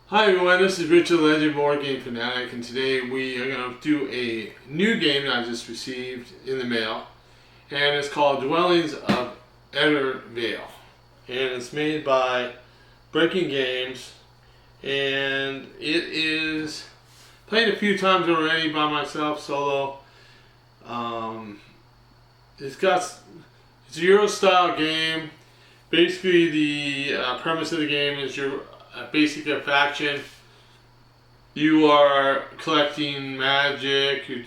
Hi everyone, this is Richard Legend Board Game Fanatic, and today we are going to do a new game that I just received in the mail, and it's called Dwellings of Eldervale, and it's made by Breaking Games, and it is played a few times already by myself solo. It's a Euro style game. Basically, the premise of the game is you're basically a faction. You are collecting magic, you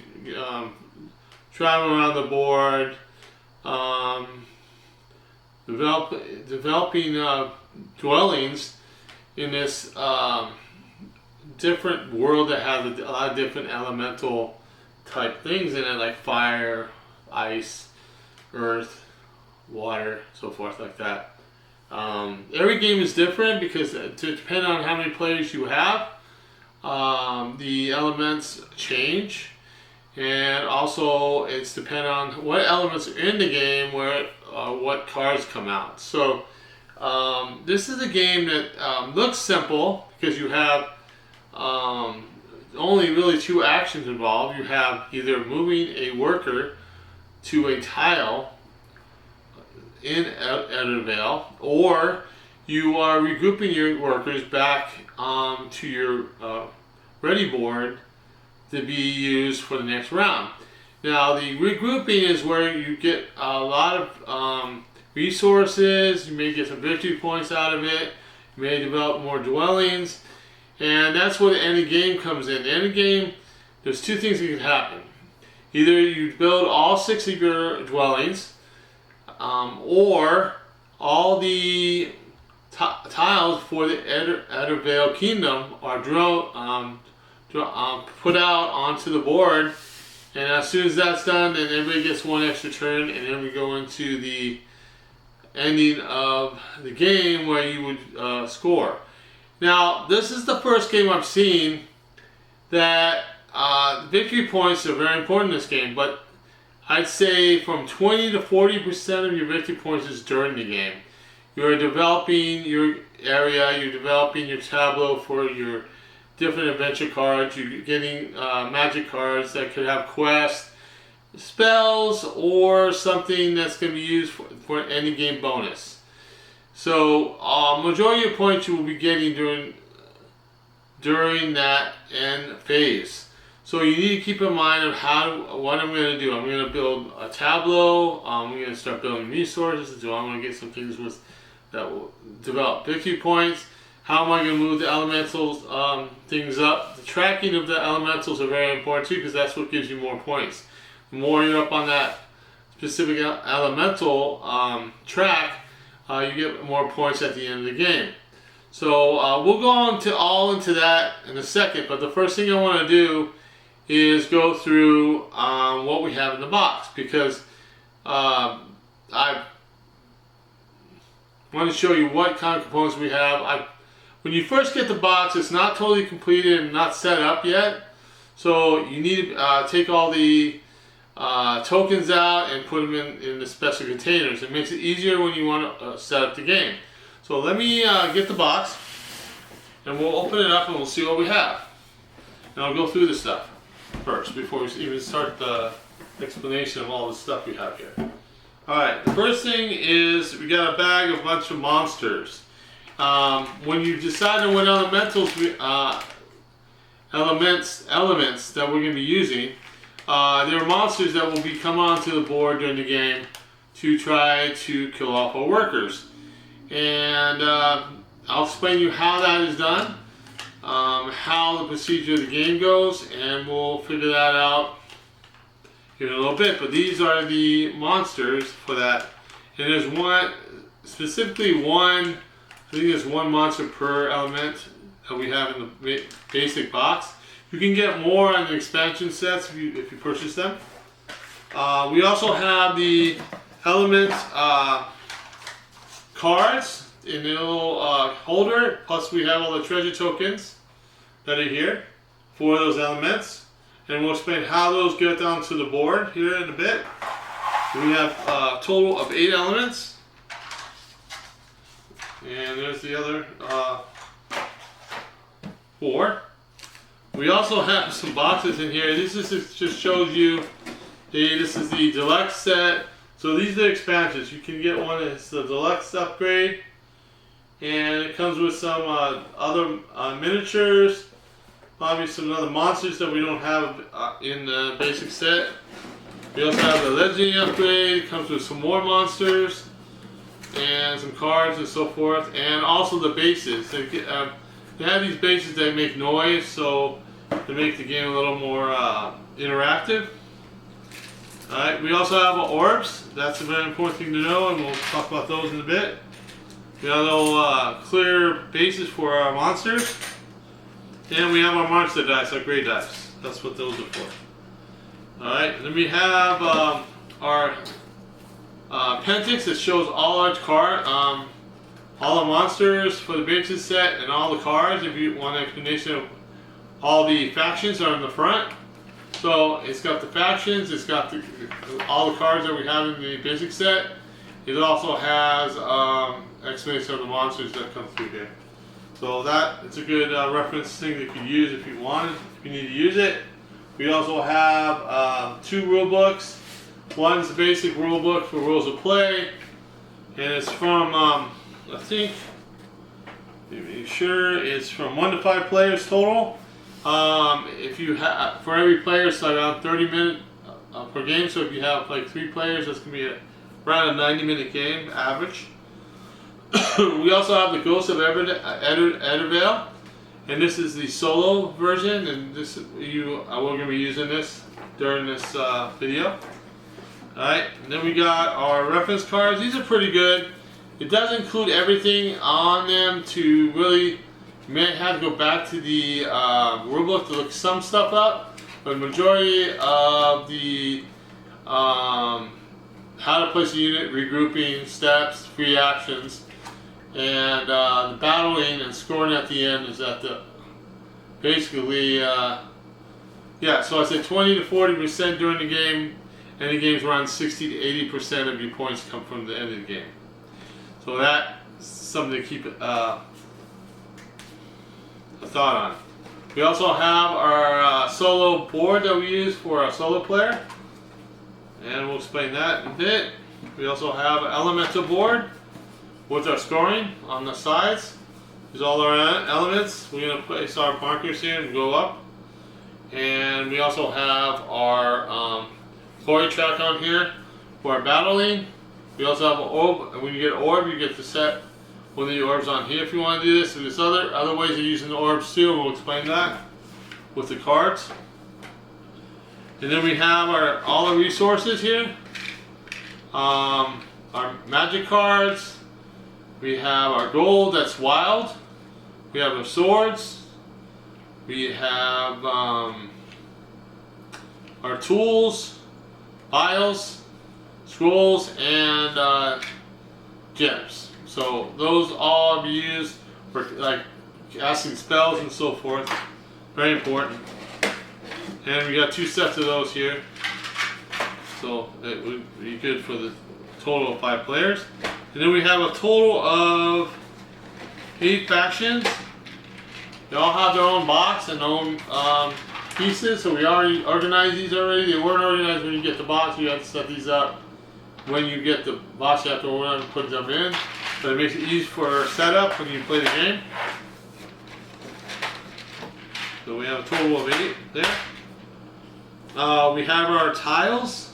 travel around the board, developing dwellings in this different world that has a lot of different elemental type things in it, like fire, ice, earth, water, so forth like that. Every game is different because depending on how many players you have, the elements change, and also it's dependent on what elements are in the game where what cards come out. So this is a game that looks simple because you have only really two actions involved. You have either moving a worker to a tile in Eldervale, or you are regrouping your workers back to your ready board to be used for the next round. Now, the regrouping is where you get a lot of resources. You may get some victory points out of it. You may develop more dwellings, and that's where the end of the game comes in. The end of the game, there's two things that can happen. Either you build all 6 of your dwellings, or all the tiles for the Eldervale Kingdom are put out onto the board, and as soon as that's done, then everybody gets one extra turn, and then we go into the ending of the game where you would score. Now, this is the first game I've seen that victory points are very important in this game, but I'd say from 20 to 40% of your victory points is during the game. You're developing your area, you're developing your tableau for your different adventure cards, you're getting magic cards that could have quests, spells, or something that's going to be used for an end game bonus. So majority of points you will be getting during that end phase. So you need to keep in mind of what I'm going to do. I'm going to build a tableau. I'm going to start building resources. So I'm going to get some things that will develop victory points. How am I going to move the elementals things up? The tracking of the elementals are very important too, because that's what gives you more points. The more you're up on that specific elemental track, you get more points at the end of the game. So we'll go into that in a second. But the first thing I want to do is go through what we have in the box, because I want to show you what kind of components we have. When you first get the box, it's not totally completed and not set up yet, so you need to take all the tokens out and put them in the special containers. It makes it easier when you want to set up the game. So let me get the box, and we'll open it up and we'll see what we have. And I'll go through this stuff first before we even start the explanation of all the stuff we have here. Alright, the first thing is we got a bag of a bunch of monsters. When you decide on what elements that we're going to be using, there are monsters that will come onto the board during the game to try to kill off our workers. And I'll explain to you how that is done, how the procedure of the game goes, and we'll figure that out here in a little bit. But these are the monsters for that, and there's I think there's one monster per element that we have in the basic box. You can get more on the expansion sets if you purchase them. We also have the element cards in the little holder, plus we have all the treasure tokens that are here for those elements, and we'll explain how those get down to the board here in a bit. We have a total of 8 elements, and there's the other 4. We also have some boxes in here. This is just shows you, this is the deluxe set. So these are the expansions. You can get one that's the deluxe upgrade, and it comes with some other miniatures, probably some other monsters that we don't have in the basic set. We also have the legendary upgrade. It comes with some more monsters and some cards and so forth, and also the bases. They have these bases that make noise, so to make the game a little more interactive. Alright, we also have orbs. That's a very important thing to know, and we'll talk about those in a bit. We have little clear bases for our monsters. And we have our monster dice, our gray dice. That's what those are for. Alright, then we have our Pentix that shows all our all the monsters for the basic set and all the cards. If you want an explanation of all the factions are in the front. So it's got the factions, it's got all the cards that we have in the basic set. It also has explanation of the monsters that come through here. So it's a good reference thing that you can use if you want it, if you need to use it. We also have 2 rule books. One's the basic rule book for rules of play, and it's from I think, make sure it's from 1 to 5 players total. If you have, for every player, it's around 30 minutes per game. So if you have like 3 players, that's gonna be around a 90-minute game average. We also have the Ghost of Eldervale, and this is the solo version. And we're gonna be using this during this video. All right, and then we got our reference cards. These are pretty good. It does include everything on them to really. You may have to go back to the rulebook to look some stuff up, but the majority of the how to place a unit, regrouping, steps, free actions, and the battling and scoring at the end is at the basically yeah. So I said 20 to 40% during the game, and the game's around 60 to 80% of your points come from the end of the game. So that's something to keep a thought on. We also have our solo board that we use for our solo player, and we'll explain that in a bit. We also have an elemental board with our scoring on the sides. These are all our elements. We're going to place our markers here and go up. And we also have our glory track on here for our battling. We also have an orb, and when you get an orb, you get to set one of the orbs on here if you want to do this. And there's other ways of using the orbs too, and we'll explain that with the cards. And then we have all our resources here. Our magic cards. We have our gold that's wild. We have our swords. We have our tools, vials, scrolls, and gems. So those all be used for like casting spells and so forth. Very important. And we got 2 sets of those here. So it would be good for the total of 5 players. And then we have a total of 8 factions. They all have their own box and their own pieces. So we already organized these already. They weren't organized when you get the box. You have to set these up. When you get the box, you have to organize and put them in. But it makes it easy for setup when you play the game. So we have a total of 8 there. We have our tiles,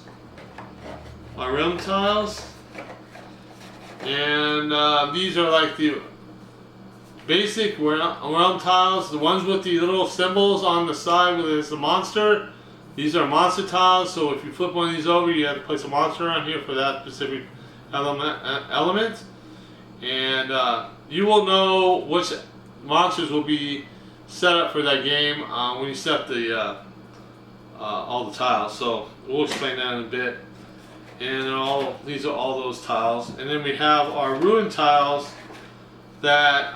our realm tiles, and these are like the basic realm tiles, the ones with the little symbols on the side where there's the monster. These are monster tiles, so if you flip one of these over, you have to place a monster on here for that specific element. And you will know which monsters will be set up for that game when you set the all the tiles. So we'll explain that in a bit. And these are all those tiles. And then we have our ruin tiles that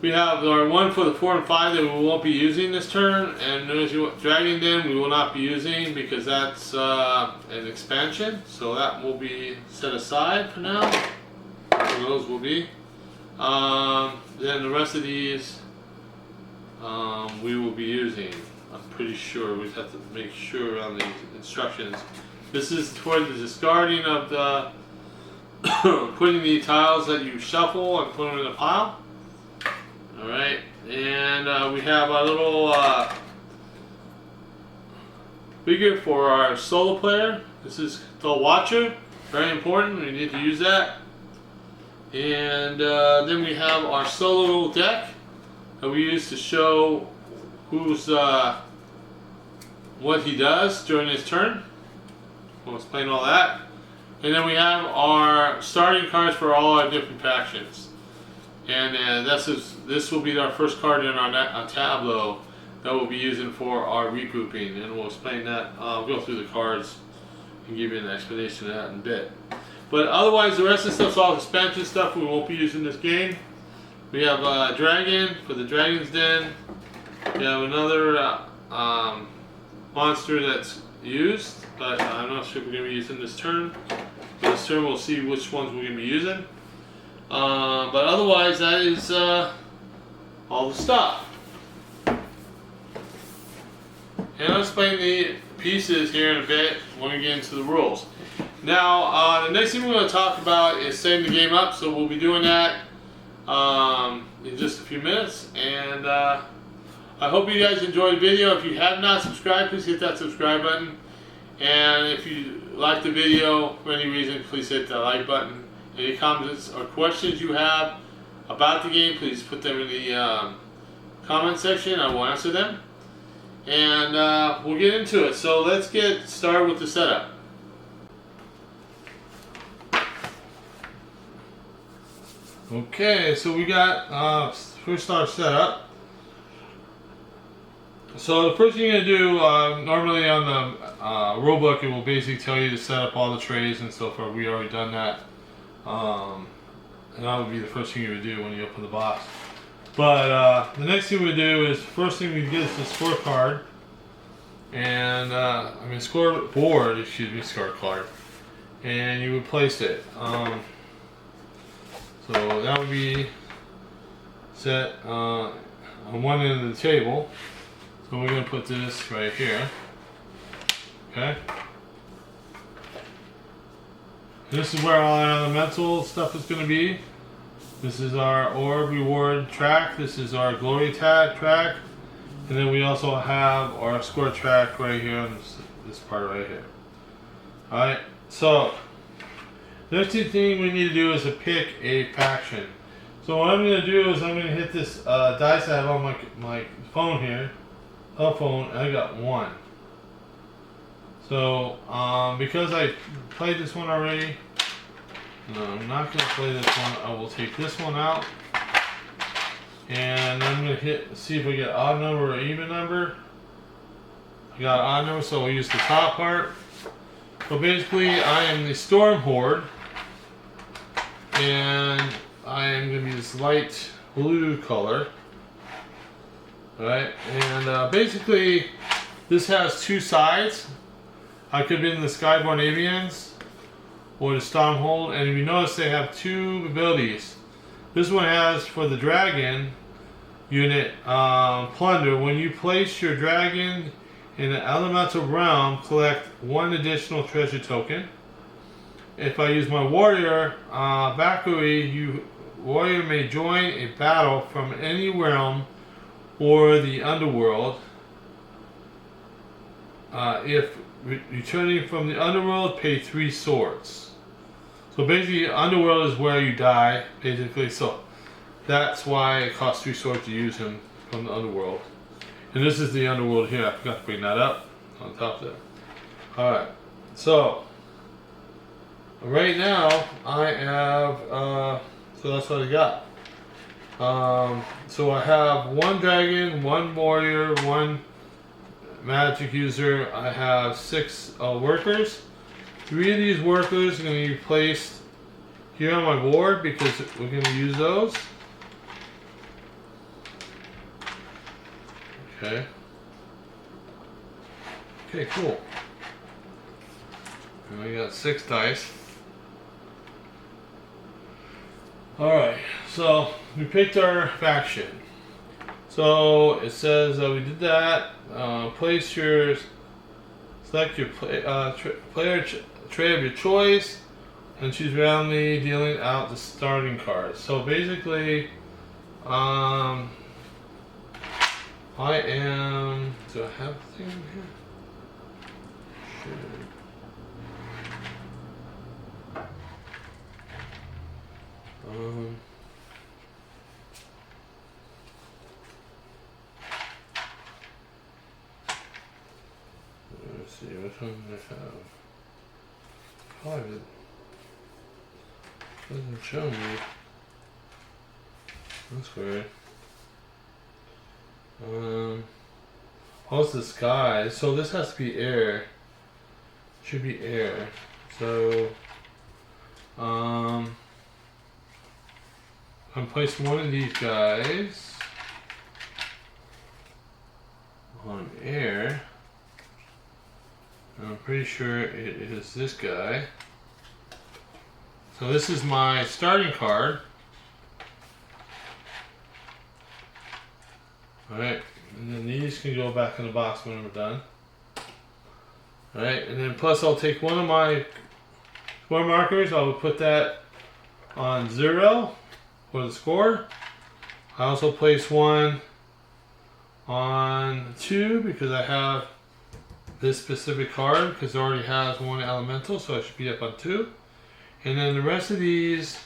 we have our one for the 4 and 5 that we won't be using this turn, and there's Dragon Den we will not be using because that's an expansion, so that will be set aside for now. Those will be. then the rest of these we will be using. I'm pretty sure we have to make sure on the instructions. This is for the discarding of the putting the tiles that you shuffle and put them in a pile. Alright, and we have our little figure for our solo player. This is the Watcher, very important, we need to use that. And then we have our solo deck that we use to show who's what he does during his turn. We'll explain all that. And then we have our starting cards for all our different factions. And this will be our first card in our tableau that we'll be using for our regrouping. And we'll explain that. I'll go through the cards and give you an explanation of that in a bit. But otherwise, the rest of the stuff's all expansion stuff we won't be using this game. We have a dragon for the Dragon's Den. We have another monster that's used, but I'm not sure if we're going to be using this turn. This turn we'll see which ones we're going to be using. But otherwise, that is all the stuff. And I'll explain the pieces here in a bit when we get into the rules. Now, the next thing we're going to talk about is setting the game up, so we'll be doing that in just a few minutes. And I hope you guys enjoyed the video. If you have not subscribed, please hit that subscribe button. And if you like the video for any reason, please hit the like button. Any comments or questions you have about the game, please put them in the comment section. I will answer them. And we'll get into it. So let's get started with the setup. Okay, so we got first our setup. So the first thing you're going to do, normally on the rule book, it will basically tell you to set up all the trays and so forth. We already done that. And that would be the first thing you would do when you open the box. But the next thing we do is, first thing we get is the scorecard. And, scoreboard, scorecard. And you would place it. So that would be set on one end of the table. So we're going to put this right here. Okay. This is where all our elemental stuff is going to be. This is our orb reward track. This is our glory track. And then we also have our score track right here on this part right here. Alright, so the next thing we need to do is to pick a faction. So what I'm going to do is I'm going to hit this dice I have on my phone here. Phone, I got 1. So because I played this one already, no, I'm not going to play this one. I will take this one out. And I'm going to see if we get odd number or even number. I got odd number, so we'll use the top part. So basically, I am the Storm Horde. And I am going to be this light blue color. Alright, and basically, this has 2 sides. I could be in the Skyborn Avians or the Stronghold, and if you notice, they have 2 abilities. This one has, for the dragon unit, plunder. When you place your dragon in an elemental realm, collect 1 additional treasure token. If I use my warrior, Valkyrie, warrior may join a battle from any realm or the underworld. If returning from the underworld, pay 3 swords. So basically, underworld is where you die, basically. So that's why it costs 3 swords to use him from the underworld. And this is the underworld here. I forgot to bring that up on top there. Alright, so right now I have, so that's what I got. So I have 1 dragon, 1 warrior, 1 magic user. I have 6 workers. 3 of these workers are going to be placed here on my board because we're going to use those. Okay. Okay, cool. And we got 6 dice. Alright, so we picked our faction. So it says we did that. Select your player tray of your choice, and choose randomly dealing out the starting cards. So basically, I am. Do I have a thing in here? Sure. Let's see, which one do I have? Probably doesn't show me. That's weird. Oh, it's the sky. So this has to be air. Should be air. So, I'm placing one of these guys on air. I'm pretty sure it is this guy. So this is my starting card. Alright, and then these can go back in the box when we're done. Alright, and then plus I'll take one of my score markers, I will put that on 0 for the score. I also place one on 2 because I have this specific card, because it already has one elemental, so I should be up on 2. And then the rest of these,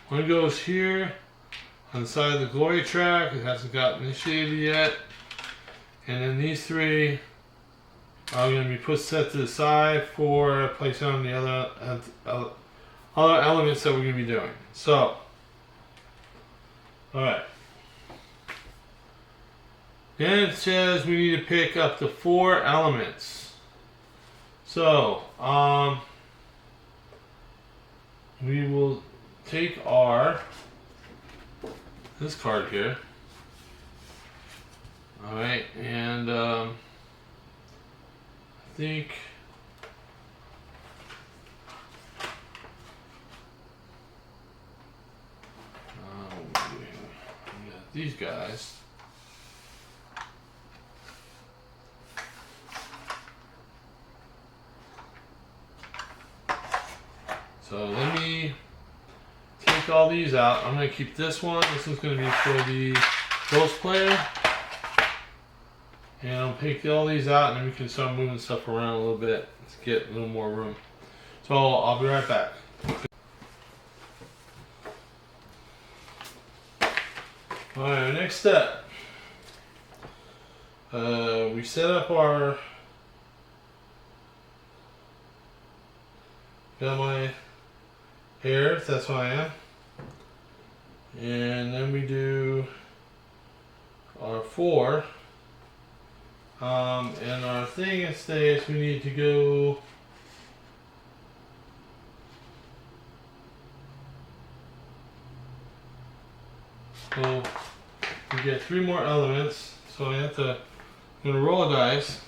one goes here on the side of the glory track. It hasn't got initiated yet. And then these 3 are going to be set to the side for placing on the other elements that we're going to be doing. So, alright. Then it says we need to pick up to 4 elements. So, we will take this card here. Alright, and I think we got these guys. So let me take all these out. I'm going to keep this one. This one's going to be for the ghost player. And I'll take all these out, and then we can start moving stuff around a little bit to get a little more room. So I'll be right back. Alright, next step. We set up our... Got my hair, that's what I am. And then we do our 4. And our thing it states we need to go we get 3 more elements, so I have to, I'm going to roll a dice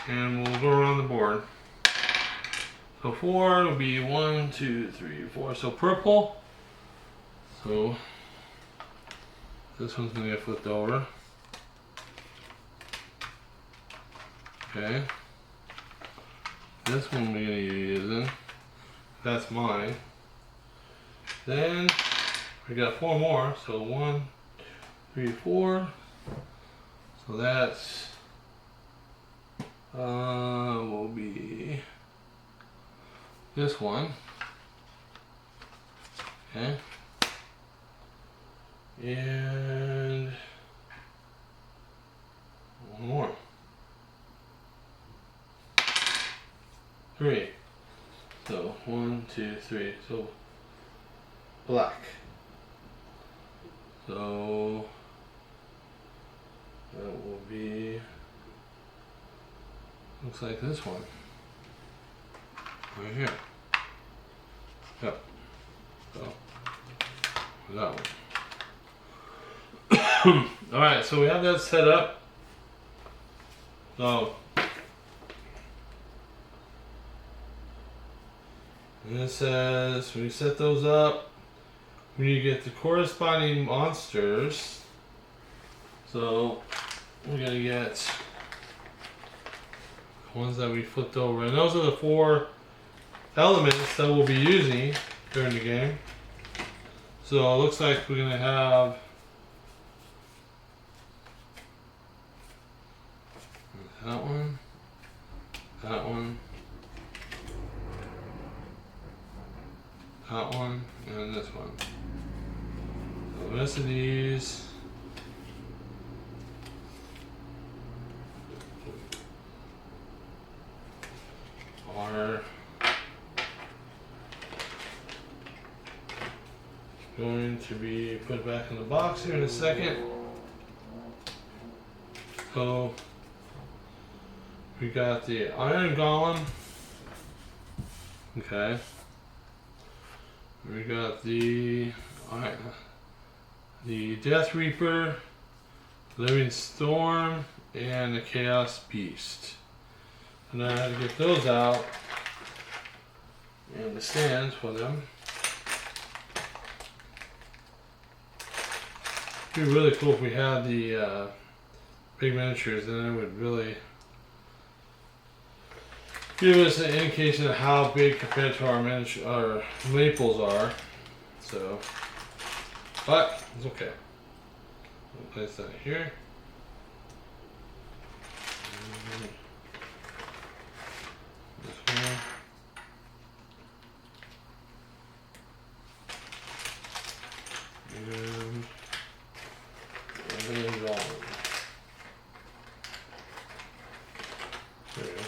and we'll go around the board. So 4 will be 1, 2, 3, 4. So purple. So this one's going to get flipped over. Okay. This one we're going to be using. That's mine. Then we got 4 more. So 1, 3, 4. So that's will be this one. Okay. And one more. 3. So 1, 2, 3. So black. So that will be, looks like this one right here. Yep. So that one. All right. So we have that set up. So. And it says we set those up. we need to get the corresponding monsters. So we're gonna get the ones that we flipped over, and those are the 4 elements that we'll be using during the game. So it looks like we're gonna have that one, that one, that one, and this one. So the rest of these are going to be put back in the box here in a second. So we got the Iron Golem. Okay. We got the Death Reaper, Living Storm, and the Chaos Beast. And I had to get those out and the stands for them. It'd be really cool if we had the big miniatures, and it would really give us an indication of how big compared to our maples are. So, but it's okay. We'll place that here. This one. And everything's on. There you go.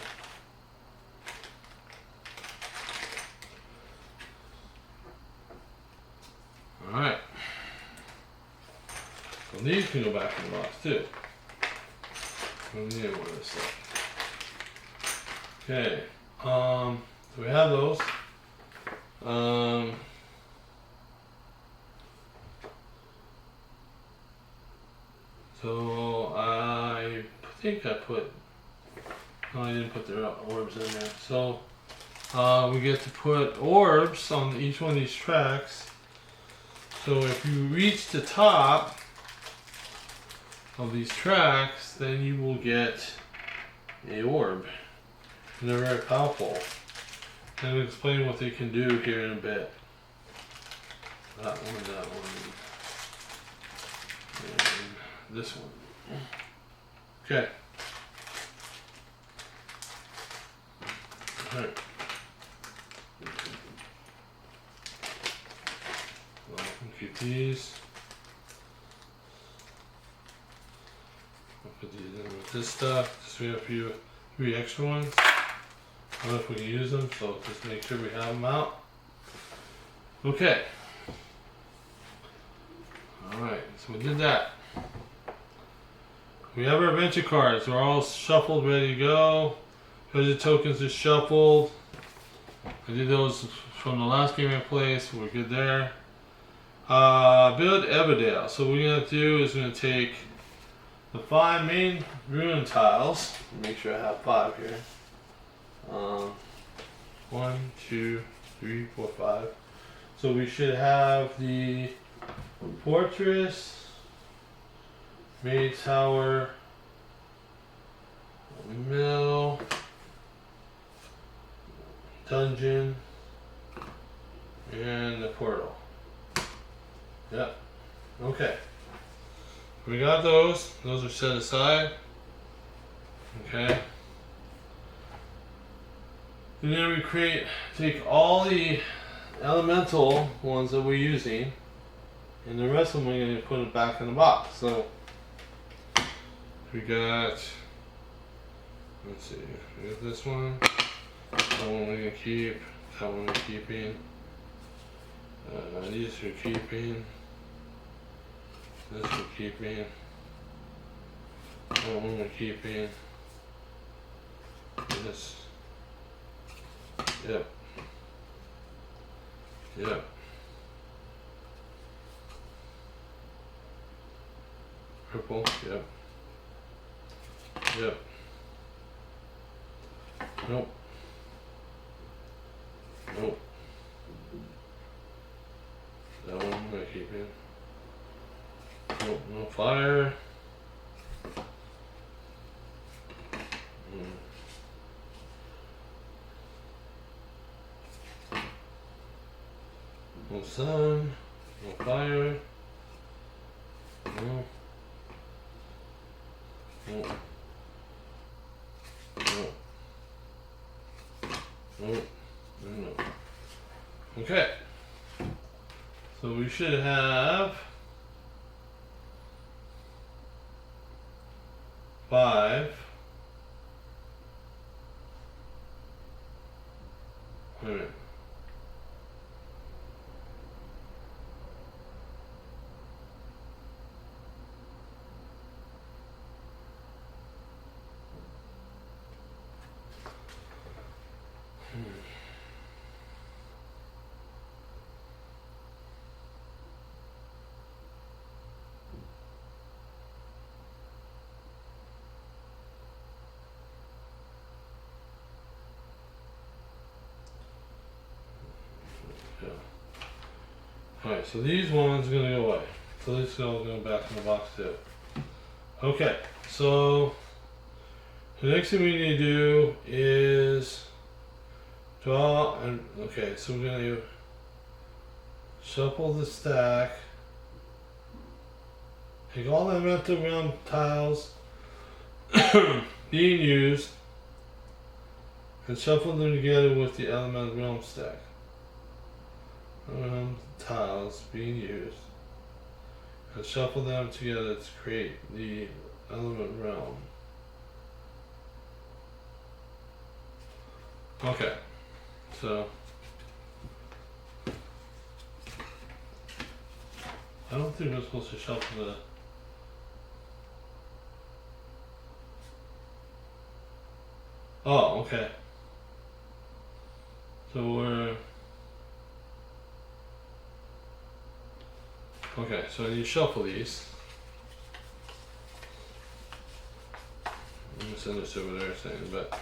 Alright. So these can go back in the box too. We need one of this stuff. Okay. So we have those. So I think I put. No, I didn't put the orbs in there. So we get to put orbs on each one of these tracks. So if you reach the top of these tracks, then you will get a orb. And they're very powerful. And I'll explain what they can do here in a bit. That one, and this one. Okay. Alright. Well, keep these. I'll put these in with this stuff. Just we have a few extra ones. I don't know if we can use them, so just make sure we have them out. Okay. Alright, so we did that. We have our adventure cards. They're all shuffled, ready to go. Treasure tokens are shuffled. I did those from the last game I played, so we're good there. Build Everdale. So what we're going to do is we're going to take the 5 main ruin tiles. Make sure I have 5 here. 1, 2, 3, 4, 5. So we should have the fortress, main tower, mill, dungeon, and the portal. Yep. Okay. We got those. Those are set aside. Okay. And then we take all the elemental ones that we're using, and the rest of them we're going to put it back in the box. So we got, let's see, we got this one. That one we're going to keep. That one we're keeping. These we're keeping. This we're keeping. That one we're keeping. This. Yep. Yep. Purple. Yep. Yep. Nope. Nope. That one. I'm gonna keep it. Nope, no fire. No sun, no fire. No. No. No. No. No. Okay. So we should have 5. Wait a minute. Yeah. Alright, so these ones are going to go away. So this is all going back in the box too. Okay, so the next thing we need to do is draw and okay, so we're going to shuffle the stack. Take all the elemental realm tiles being used and shuffle them together with the elemental realm stack. Tiles being used and shuffle them together to create the element realm. Okay, so I don't think we're supposed to shuffle the oh, okay. So we're okay, so you shuffle these. I'm gonna send this over there saying, but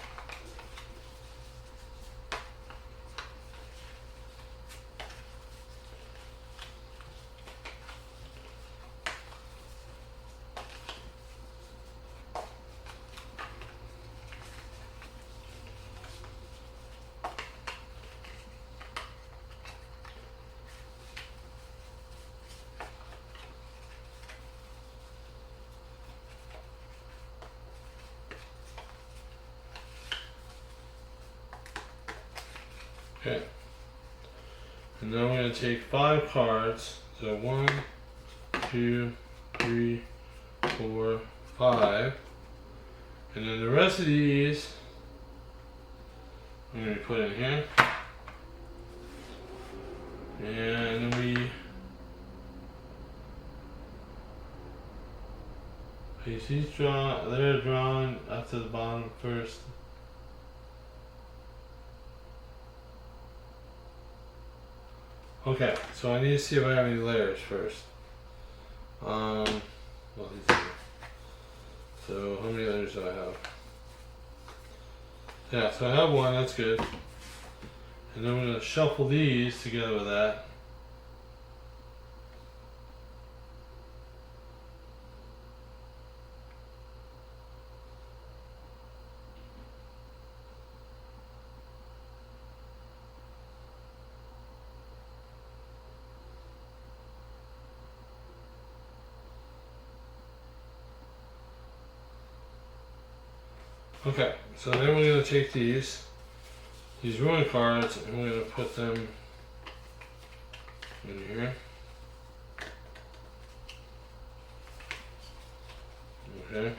okay. And now we're going to take 5 cards. So 1, 2, 3, 4, 5. And then the rest of these I'm going to put in here. And then these they're drawn up to the bottom first. Okay, so I need to see if I have any layers first. Well, these are. So how many layers do I have? Yeah, so I have 1, that's good. And then I'm going to shuffle these together with that. Okay, so then we're going to take these ruin cards, and we're going to put them in here. Okay.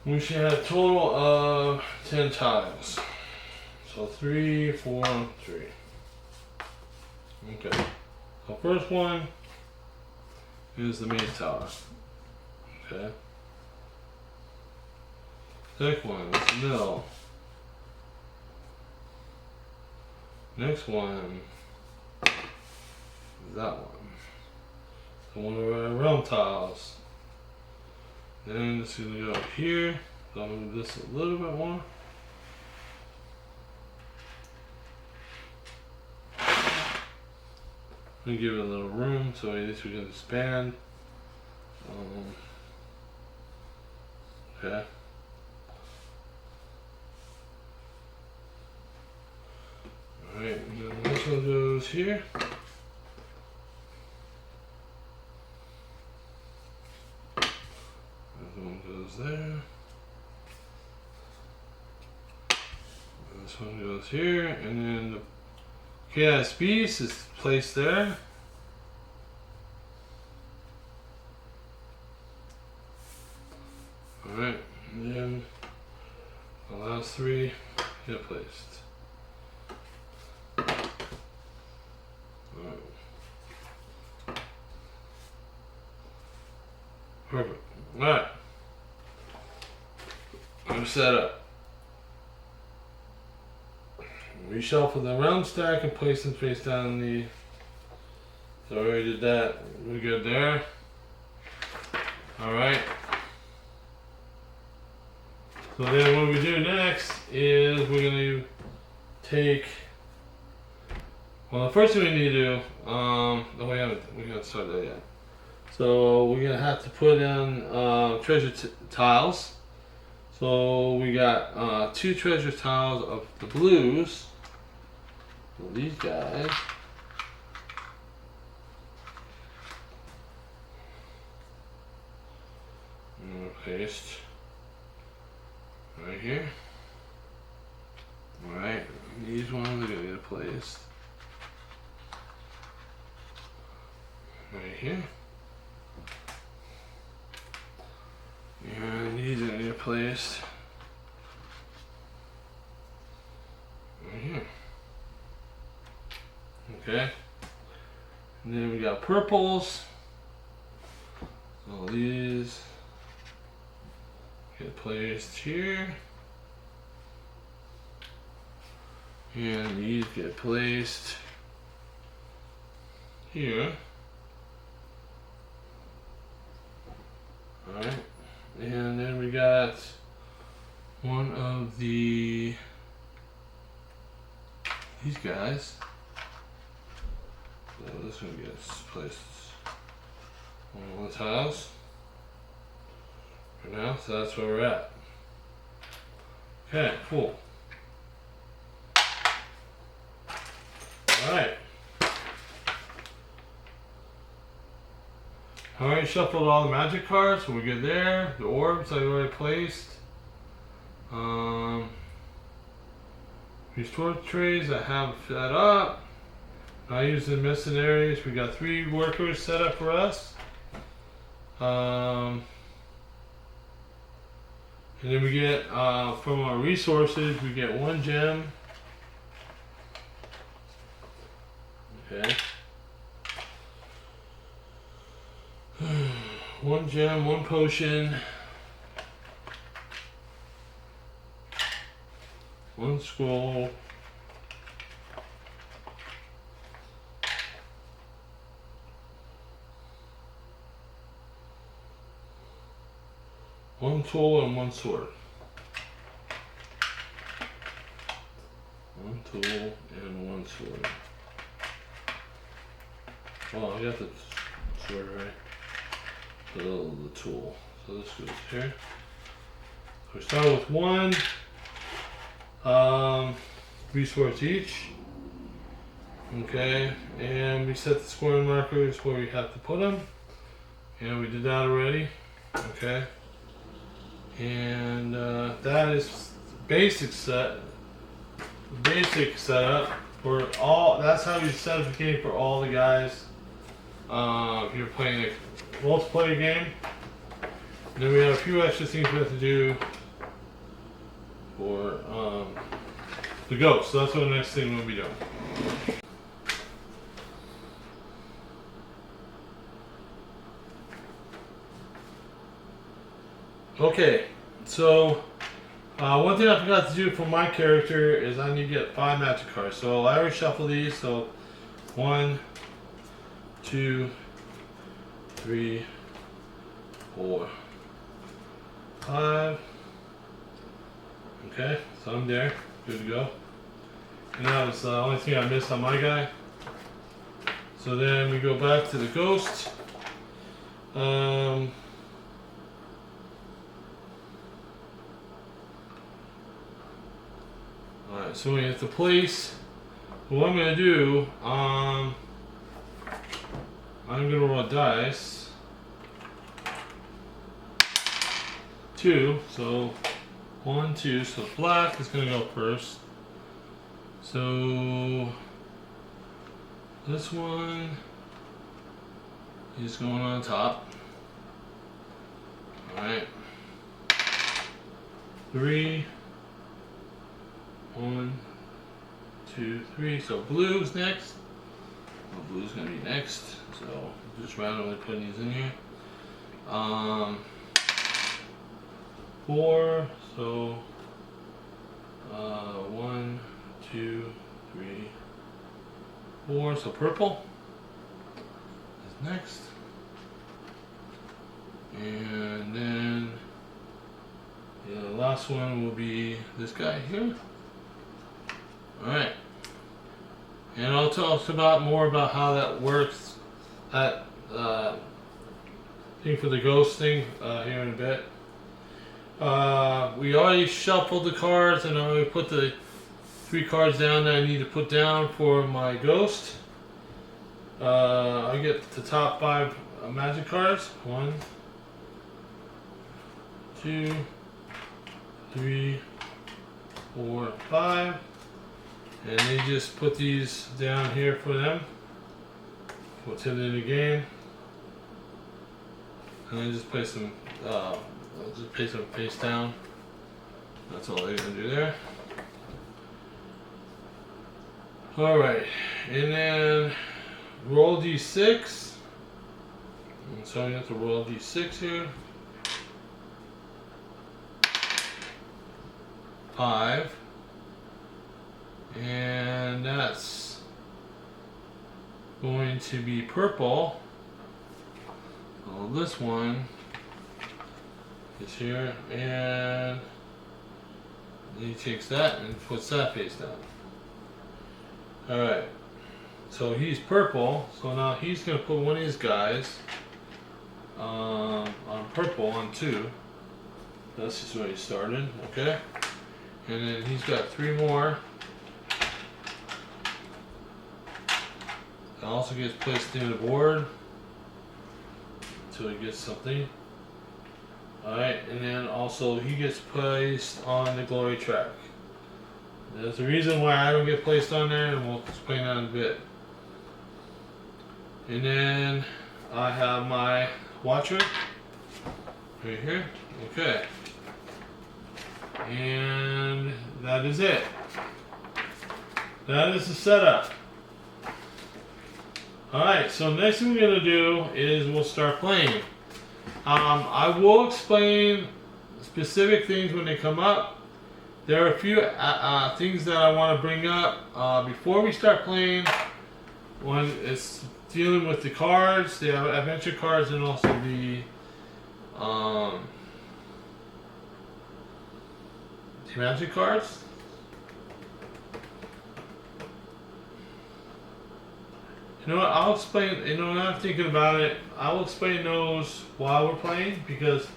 We should have a total of 10 tiles. So 3, 4, 3. Okay. So first one is the main tower. Okay. Second one is the middle. Next one is that one. So one of our realm tiles. Then it's going to go up here. So I'll move this a little bit more. We give it a little room so at least we can expand. Okay. Alright, then this one goes here. This one goes there. This one goes here, and then the chaos beast is placed there. Alright, and then the last three get placed. Perfect. Alright. I'm set up. Reshuffle the round stack and place them face down the. So I already did that. We're good there. Alright. So then what we do next is we're going to take. Well, the first thing we need to do. We haven't started that yet. So we're going to have to put in treasure tiles. So we got 2 treasure tiles of the blues. So these guys. I'm going to paste right here. Alright, these ones are going to get placed right here. And these are going to get placed right here. Okay. And then we got purples. So these get placed here. And these get placed here. Alright. And then we got one of these guys. So this one gets placed on the tiles for now, so that's where we're at. Okay, cool. Alright. Alright, shuffled all the magic cards, so we're good there. The orbs I've already placed. These torch trays I have set up. I use the mercenaries. We got 3 workers set up for us. And then we get from our resources, we get 1 gem. Okay. 1 gem, 1 potion, 1 scroll, 1 tool, and 1 sword. 1 tool and 1 sword. Oh, I got the sword right. The tool. So this goes here. So we start with 1 resource each. Okay, and we set the scoring markers where we have to put them. And we did that already. Okay. And that is basic setup for all. That's how you set up the game for all the guys. If you're playing a multiplayer game. And then we have a few extra things we have to do for the ghost. So that's what the next thing we'll be doing. Okay, so one thing I forgot to do for my character is I need to get 5 magic cards. So I already shuffled these. So 1, 2, 3, 4, 5. Okay, so I'm there, good to go. And that was the only thing I missed on my guy. So then we go back to the ghost. Alright, so we have to place. What I'm gonna do, I'm gonna roll a dice. 2, so 1, 2, so black is gonna go first. So this one is going on top. Alright. 3, 1, 2, 3. So blue's next. Well, blue's gonna be next. So just randomly putting these in here. 4. So 1, 2, 3, 4. So purple is next. And then the last one will be this guy here. Alright. And I'll talk about more about how that works at thing for the ghost thing here in a bit. We already shuffled the cards and I already put the 3 cards down that I need to put down for my ghost. I get the top 5 magic cards. 1, 2, 3, 4, 5. And they just put these down here for them. What's in the game. And I just place them, I'll just place them face down. That's all they're gonna do there. Alright, and then roll d6. And so you have to roll d6 here. 5. And that's going to be purple. So this one is here, and he takes that and puts that face down. Alright, so he's purple, so now he's going to put one of his guys on purple on 2. That's just where he started, okay? And then he's got 3 more. It also gets placed near the board until he gets something. Alright, and then also he gets placed on the glory track. There's a reason why I don't get placed on there, and we'll explain that in a bit. And then I have my watcher right here. Okay. And that is it. That is the setup. Alright, so next thing we're going to do is we'll start playing. I will explain specific things when they come up. There are a few things that I want to bring up before we start playing. One is dealing with the cards, the adventure cards, and also the magic cards. You know what, I'll explain, you know, when I'm thinking about it, I will explain those while we're playing, because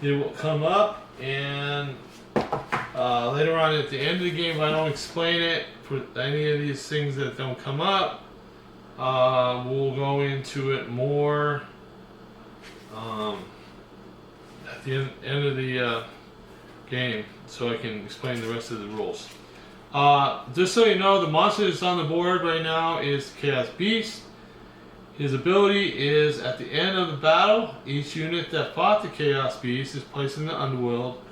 they will come up, and later on at the end of the game, if I don't explain it for any of these things that don't come up, we'll go into it more at the end of the game, so I can explain the rest of the rules. Just so you know, the monster that's on the board right now is Chaos Beast. His ability is at the end of the battle, each unit that fought the Chaos Beast is placed in the underworld,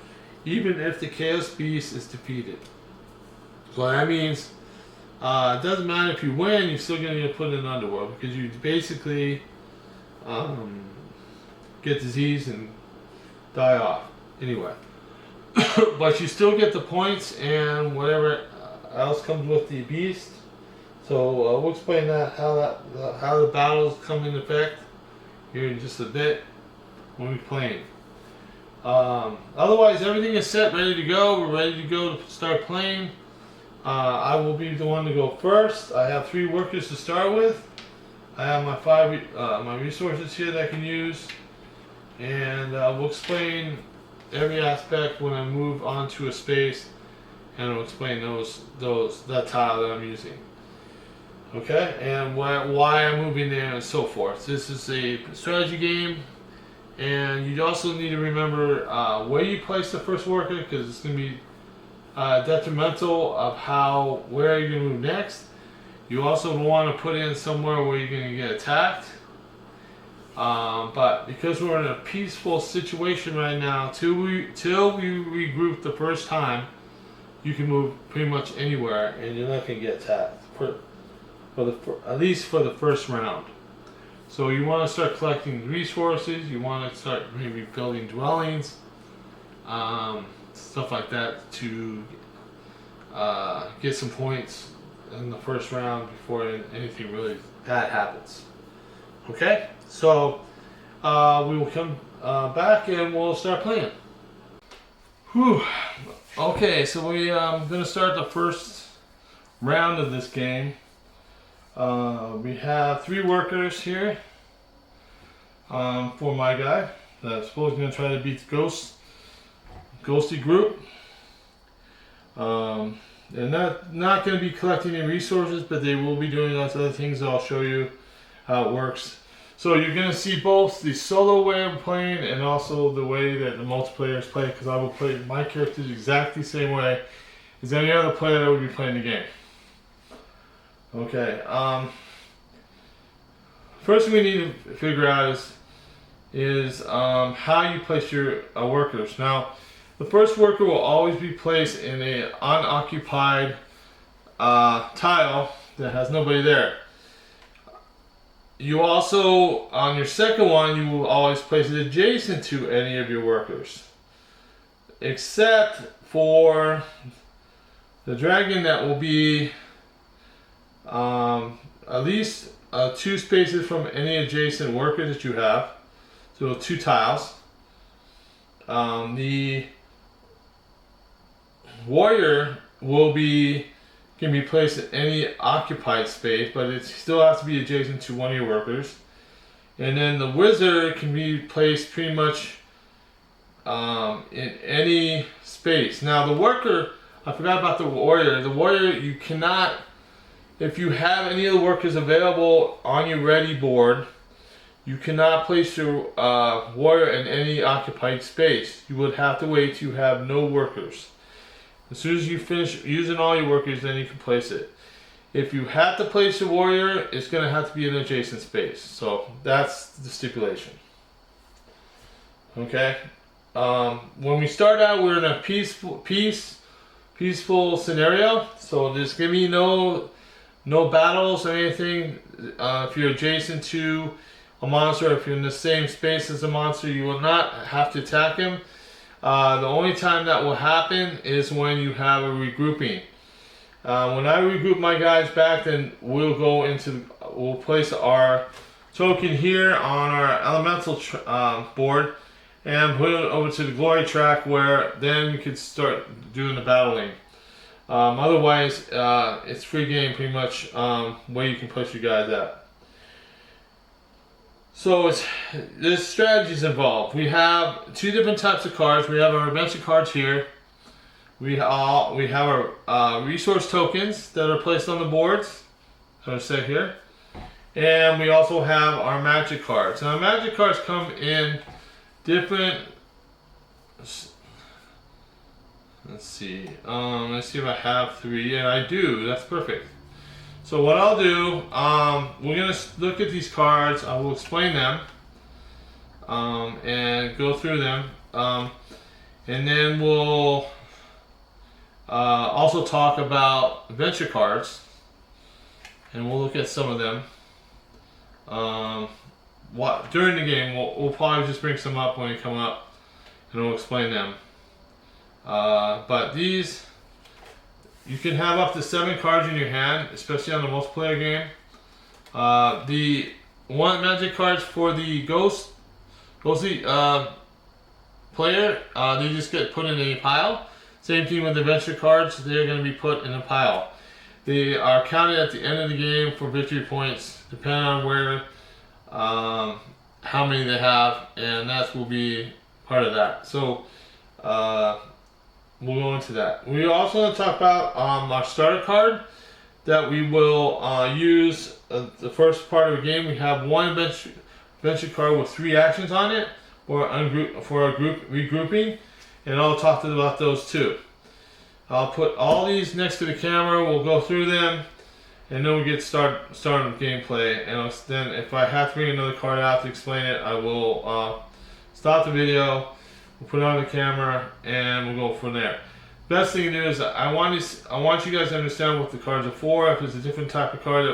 even if the Chaos Beast is defeated. So that means it doesn't matter if you win, you're still going to get put in the underworld, because you basically get disease and die off. Anyway. But you still get the points and whatever else comes with the beast. So we'll explain that how the battles come into effect here in just a bit when we're playing. Otherwise, everything is set, ready to go. We're ready to go to start playing. I will be the one to go first. I have 3 workers to start with. I have my 5 my resources here that I can use, and we'll explain every aspect when I move onto a space, and I'll explain that tile that I'm using. Okay, and why I'm moving there and so forth. This is a strategy game, and you also need to remember where you place the first worker, because it's going to be detrimental of where you're going to move next. You also want to put in somewhere where you're going to get attacked. But because we're in a peaceful situation right now, till we regroup the first time, you can move pretty much anywhere and you're not going to get attacked, at least for the first round. So you want to start collecting resources, you want to start maybe building dwellings, stuff like that, to get some points in the first round before anything really bad happens. Okay, so we will come back and we'll start playing. Whew. Okay, so we're going to start the first round of this game. We have 3 workers here for my guy. I suppose he's going to try to beat the ghosty group. They're not going to be collecting any resources, but they will be doing lots of other things. I'll show you how it works. So you're going to see both the solo way of playing and also the way that the multiplayers play, because I will play my characters exactly the same way as any other player that would be playing the game. Okay. First thing we need to figure out is how you place your workers. Now, the first worker will always be placed in an unoccupied tile that has nobody there. You also, on your second one, you will always place it adjacent to any of your workers, except for the dragon that will be at least 2 spaces from any adjacent workers that you have. So 2 tiles. The warrior can be placed in any occupied space, but it still has to be adjacent to one of your workers. And then the wizard can be placed pretty much in any space. Now the worker, I forgot about the warrior. The warrior, you cannot, if you have any of the workers available on your ready board, you cannot place your warrior in any occupied space. You would have to wait till you have no workers. As soon as you finish using all your workers, then you can place it. If you have to place your warrior, it's going to have to be in an adjacent space. So that's the stipulation. Okay. When we start out, we're in a peaceful scenario. So there's going to be no battles or anything. If you're adjacent to a monster, if you're in the same space as a monster, you will not have to attack him. The only time that will happen is when you have a regrouping. When I regroup my guys back, then we'll place our token here on our elemental board and put it over to the glory track, where then we could start doing the battling. Otherwise, it's free game pretty much where you can place your guys at. So there's strategies involved. We have 2 different types of cards. We have our adventure cards here. We have our resource tokens that are placed on the boards, so I set here, and we also have our magic cards. Now, magic cards come in different. Let's see. Let's see if I have 3. Yeah, I do. That's perfect. So what I'll do, we're going to look at these cards. I will explain them and go through them. And then we'll also talk about adventure cards. And we'll look at some of them. During the game, we'll probably just bring some up when they come up. And we'll explain them. But these, you can have up to 7 cards in your hand, especially on the multiplayer game. The want magic cards for the ghostly player, they just get put in a pile. Same thing with the adventure cards, they're going to be put in a pile. They are counted at the end of the game for victory points, depending on where, how many they have, and that will be part of that. So we'll go into that. We also want to talk about our starter card that we will use the first part of the game. We have one adventure card with 3 actions on it for a group regrouping, and I'll talk about those too. I'll put all these next to the camera, we'll go through them, and then we'll get started with gameplay. And then if I have to bring another card out to explain it, I will stop the video, we'll put it on the camera, and we'll go from there. Best thing to do is I want you guys to understand what the cards are for. If it's a different type of card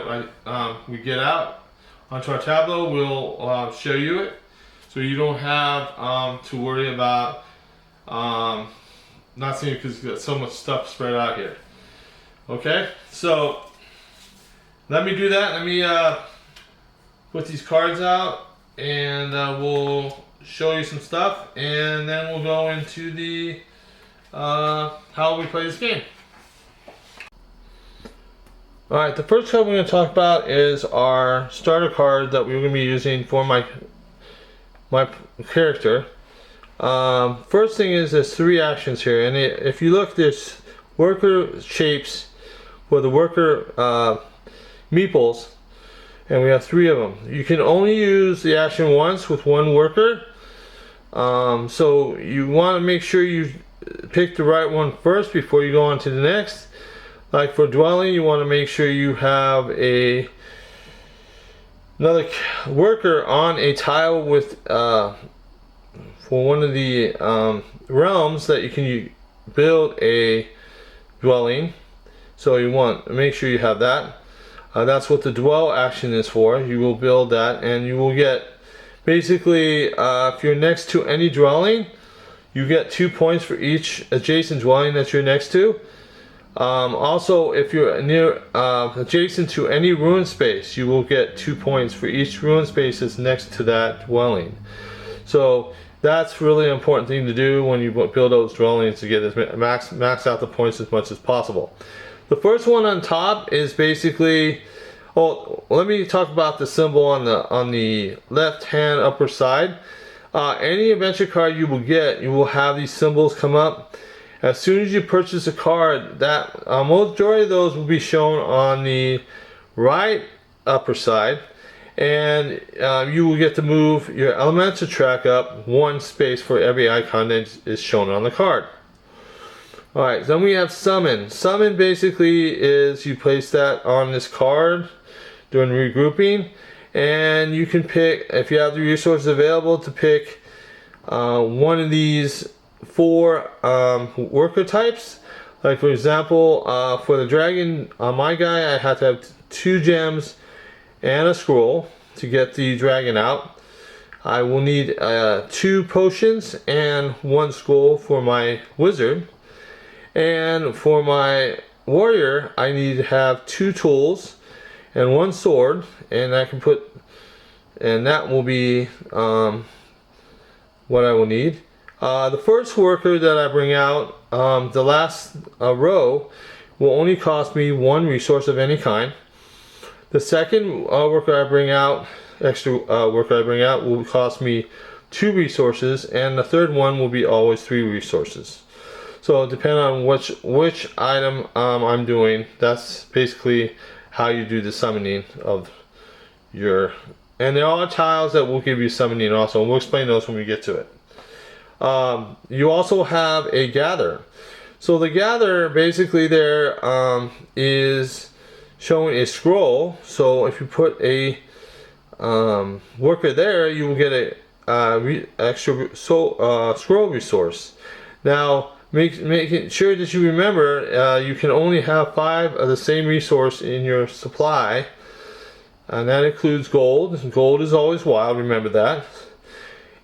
that we get out onto our tableau, we'll show you it, so you don't have to worry about not seeing it because you've got so much stuff spread out here. Okay, so let me do that. Let me put these cards out, and we'll show you some stuff, and then we'll go into the how we play this game. Alright, the first card we're going to talk about is our starter card that we're going to be using for my character. First thing is there's 3 actions here, and if you look, there's worker shapes for the worker meeples, and we have 3 of them. You can only use the action once with 1 worker, so you want to make sure you pick the right one first before you go on to the next. Like for dwelling, you want to make sure you have another worker on a tile with for one of the realms that you can build a dwelling. So you want to make sure you have that. That's what the dwell action is for. You will build that, and you will get basically if you're next to any dwelling, you get 2 points for each adjacent dwelling that you're next to. Also, if you're near adjacent to any ruin space, you will get 2 points for each ruin space that's next to that dwelling. So that's really an important thing to do when you build those dwellings, to get max out the points as much as possible. The first one on top is basically, let me talk about the symbol on the left hand upper side. Any adventure card you will get, you will have these symbols come up. As soon as you purchase a card, that majority of those will be shown on the right upper side, and you will get to move your elemental track up 1 space for every icon that is shown on the card. Alright, then we have summon. Summon basically is you place that on this card during regrouping, and you can pick, if you have the resources available, to pick one of these 4 worker types. Like for example, for the dragon on my guy, I have to have 2 gems and a scroll to get the dragon out. I will need 2 potions and 1 scroll for my wizard. And for my warrior, I need to have 2 tools and 1 sword, and I can put, and that will be what I will need. The first worker that I bring out, the last row, will only cost me 1 resource of any kind. The second worker I bring out, extra worker I bring out, will cost me 2 resources, and the third one will be always 3 resources. So depending on which item I'm doing, that's basically how you do the summoning of your, and there are tiles that will give you summoning also, and we'll explain those when we get to it. You also have a gather. So the gather basically there is showing a scroll. So if you put a worker there, you will get a extra scroll resource. Now making sure that you remember you can only have 5 of the same resource in your supply, and that includes gold. Gold is always wild, remember that.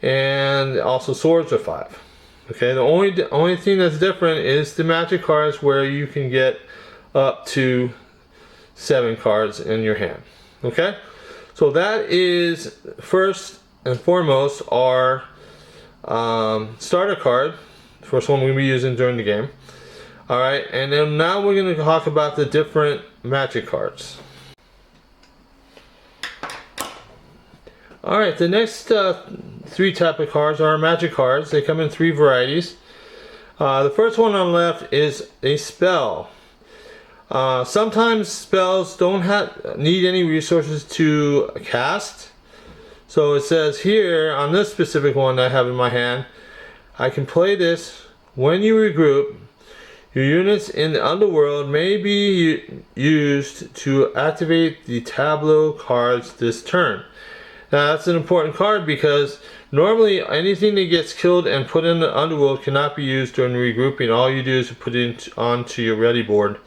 And also swords are 5. Okay, the only thing that's different is the magic cards, where you can get up to 7 cards in your hand. Okay, So that is first and foremost our starter card. First one we'll be using during the game. Alright, and then now we're going to talk about the different magic cards. Alright, the next three type of cards are magic cards. They come in three varieties. The first one on the left is a spell. Sometimes spells don't need any resources to cast. So it says here on this specific one that I have in my hand, I can play this when you regroup. Your units in the underworld may be used to activate the tableau cards this turn. Now that's an important card because normally anything that gets killed and put in the underworld cannot be used during regrouping. All you do is put it onto your ready board,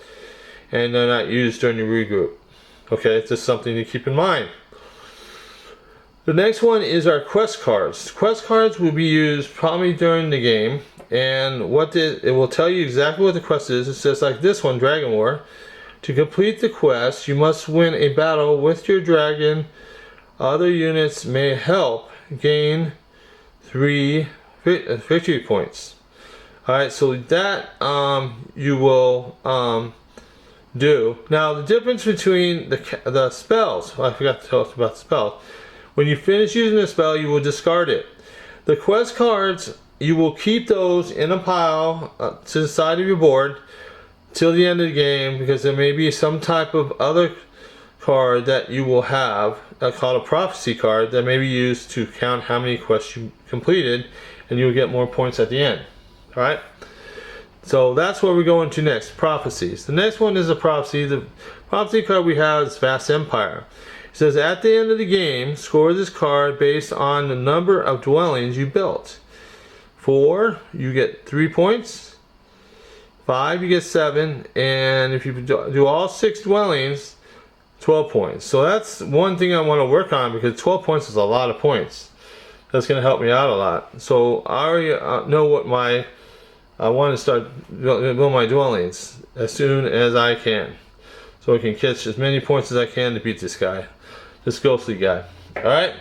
and they're not used during your regroup. Okay, it's just something to keep in mind. The next one is our quest cards. Quest cards will be used probably during the game, and it will tell you exactly what the quest is. It says like this one, Dragon War. To complete the quest, you must win a battle with your dragon. Other units may help gain 3 victory points. Alright, so that you will do. Now the difference between the spells, I forgot to tell us about the spells. When you finish using the spell, you will discard it. The quest cards, you will keep those in a pile to the side of your board till the end of the game, because there may be some type of other card that you will have called a prophecy card that may be used to count how many quests you completed, and you'll get more points at the end. Alright? So that's what we're going to next, prophecies. The next one is a prophecy. The prophecy card we have is Vast Empire. It says at the end of the game, score this card based on the number of dwellings you built. 4, you get 3 points. 5, you get 7. And if you do all 6 dwellings, 12 points. So that's one thing I want to work on, because 12 points is a lot of points. That's going to help me out a lot. So I already know what I want to start building my dwellings as soon as I can, so I can catch as many points as I can to beat this guy, this ghostly guy. Alright,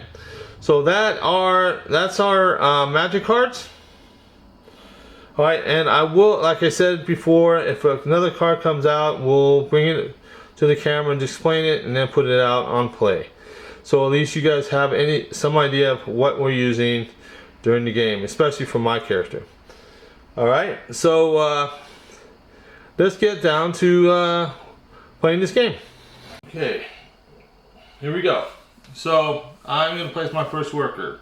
so that's our magic cards. Alright, and I will, like I said before, if another card comes out, we'll bring it to the camera and explain it, and then put it out on play. So at least you guys have some idea of what we're using during the game, especially for my character. Alright, so let's get down to playing this game. Okay, here we go. So I'm going to place my first worker.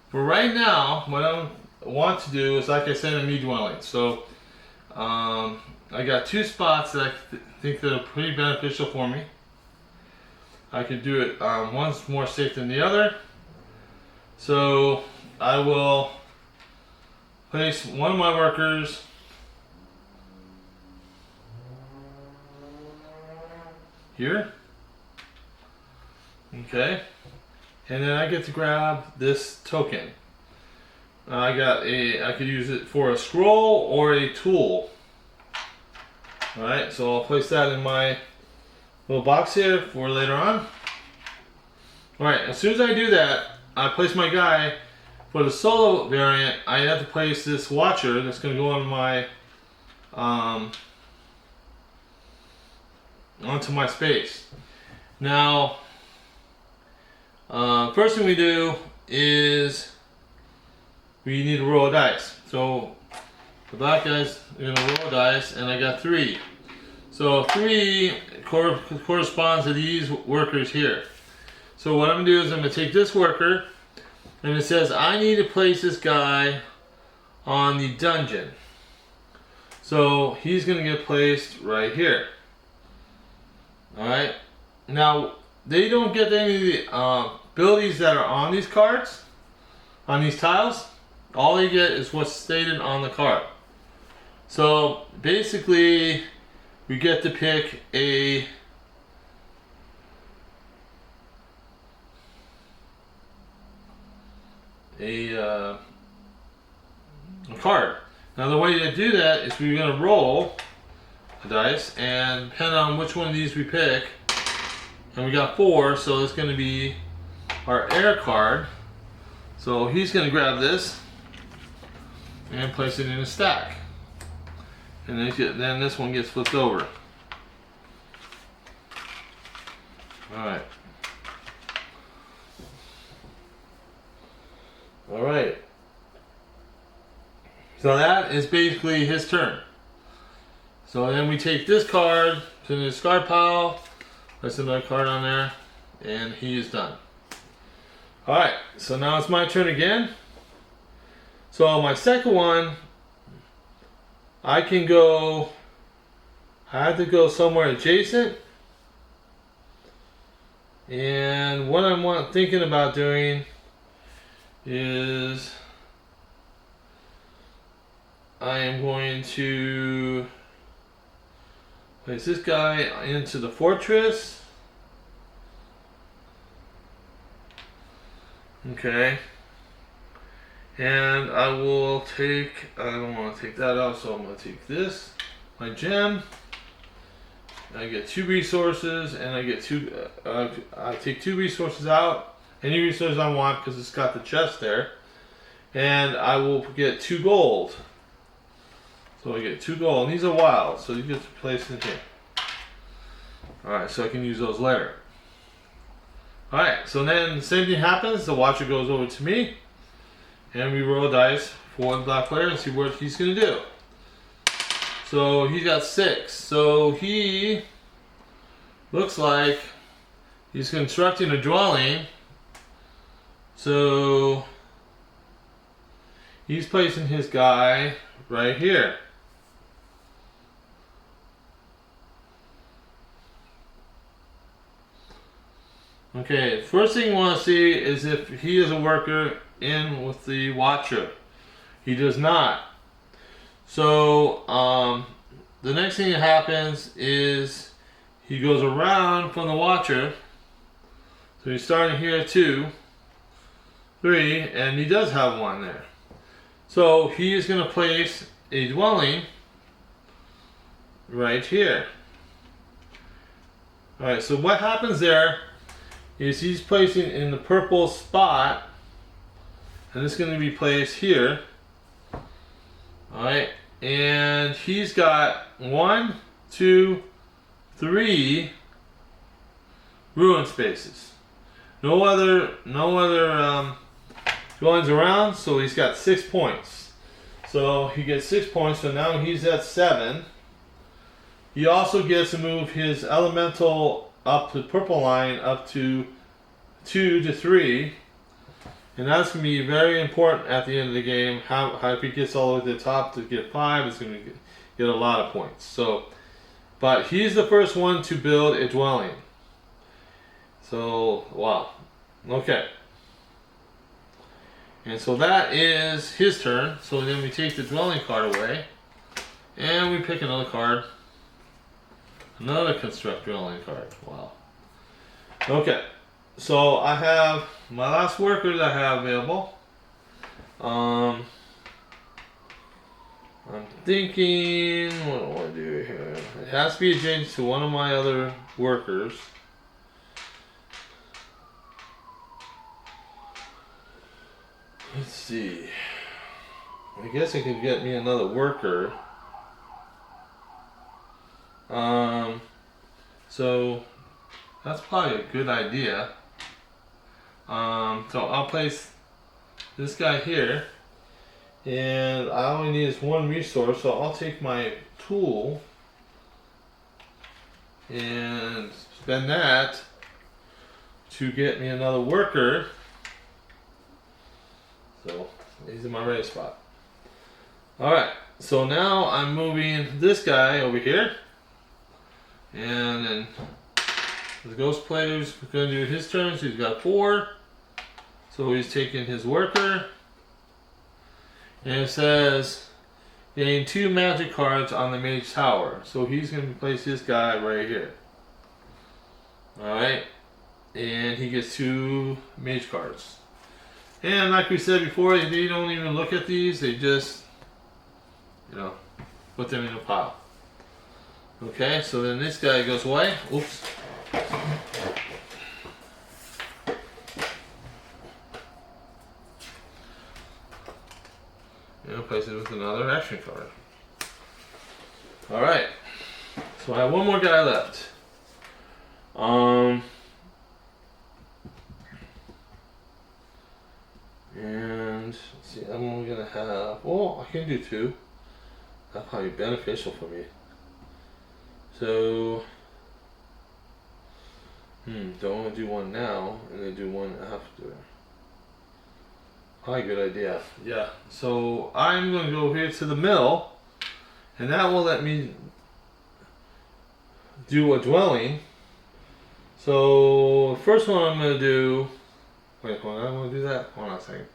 For right now, what I want to do is, like I said, I need dwellings. So I got 2 spots that I think that are pretty beneficial for me. I could do it, one's more safe than the other. So I will place one of my workers here. Okay. And then I get to grab this token. I could use it for a scroll or a tool. Alright, so I'll place that in my little box here for later on. Alright, as soon as I do that, I place my guy. For the solo variant, I have to place this watcher that's going to go on my onto my space. Now, first thing we do is we need to roll a dice. So the black guys are going to roll a dice, and I got 3. So 3 corresponds to these workers here. So what I'm going to do is I'm going to take this worker, and it says I need to place this guy on the dungeon. So he's going to get placed right here. Alright. Now, they don't get any of the abilities that are on these cards, on these tiles. All they get is what's stated on the card. So basically, we get to pick a card. Now the way to do that is we're going to roll a dice, and depending on which one of these we pick, And we got 4, so it's going to be our air card. So he's going to grab this and place it in a stack. And then this one gets flipped over. Alright. Alright. So that is basically his turn. So then we take this card to the discard pile, place another card on there, and he is done. Alright, so now it's my turn again. So my second one, I have to go somewhere adjacent. And what I'm thinking about doing is I am going to place this guy into the fortress. Okay. And I don't want to take that out, so I'm going to take this, my gem. I get 2 resources, and I get I take 2 resources out, any resources I want, because it's got the chest there. And I will get 2 gold. So I get 2 gold, and these are wild, so you get to place in here. Alright, so I can use those later. Alright, so then the same thing happens, the watcher goes over to me, and we roll dice for the black player and see what he's going to do. So he got 6. So he looks like he's constructing a dwelling. So he's placing his guy right here. Okay, first thing you want to see is if he is a worker in with the watcher. He does not. So the next thing that happens is he goes around from the watcher. So he's starting here 2, 3, and he does have 1 there. So he is going to place a dwelling right here. Alright, so what happens there is he's placing in the purple spot, and it's going to be placed here. Alright, and he's got 1, 2, 3 ruin spaces. No other dwellings around, so he's got 6 points. So he gets 6 points, so now he's at 7. He also gets to move his elemental up the purple line up to 2 to 3. And that's going to be very important at the end of the game. How if he gets all the way to the top to get 5, it's going to get a lot of points. So, but he's the first one to build a dwelling. So, wow. Okay. And so that is his turn. So then we take the dwelling card away. And we pick another card. Another construct dwelling card. Wow. Okay. So I have my last workers I have available. I'm thinking, what do I want to do here? It has to be adjacent to one of my other workers. Let's see. I guess I could get me another worker. So that's probably a good idea. So I'll place this guy here, and I only need is 1 resource, so I'll take my tool and spend that to get me another worker. So he's in my ready spot. Alright, so now I'm moving this guy over here, and then the ghost player's going to do his turn, so he's got 4. So he's taking his worker. And it says, gain 2 magic cards on the mage tower. So he's going to place this guy right here. Alright. And he gets 2 mage cards. And like we said before, they don't even look at these. They just, put them in a pile. Okay, so then this guy goes away. Oops. replace it with another action card. Alright. So I have one more guy left. And let's see, I'm only gonna have, oh, I can do two. That's probably beneficial for me. So, don't want to do one now and then do one after. Probably a good idea. Yeah. So I'm gonna go here to the mill, and that will let me do a dwelling. So the first one I'm gonna do. Wait, hold on, I want to do that. Hold on a second.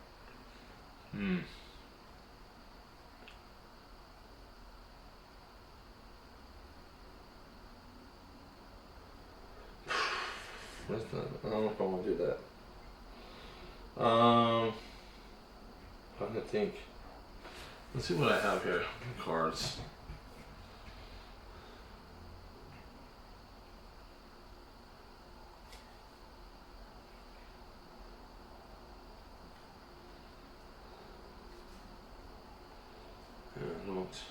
That's not, I don't know if I want to do that. I'm trying to think. Let's see what I have here. Cards. Notes.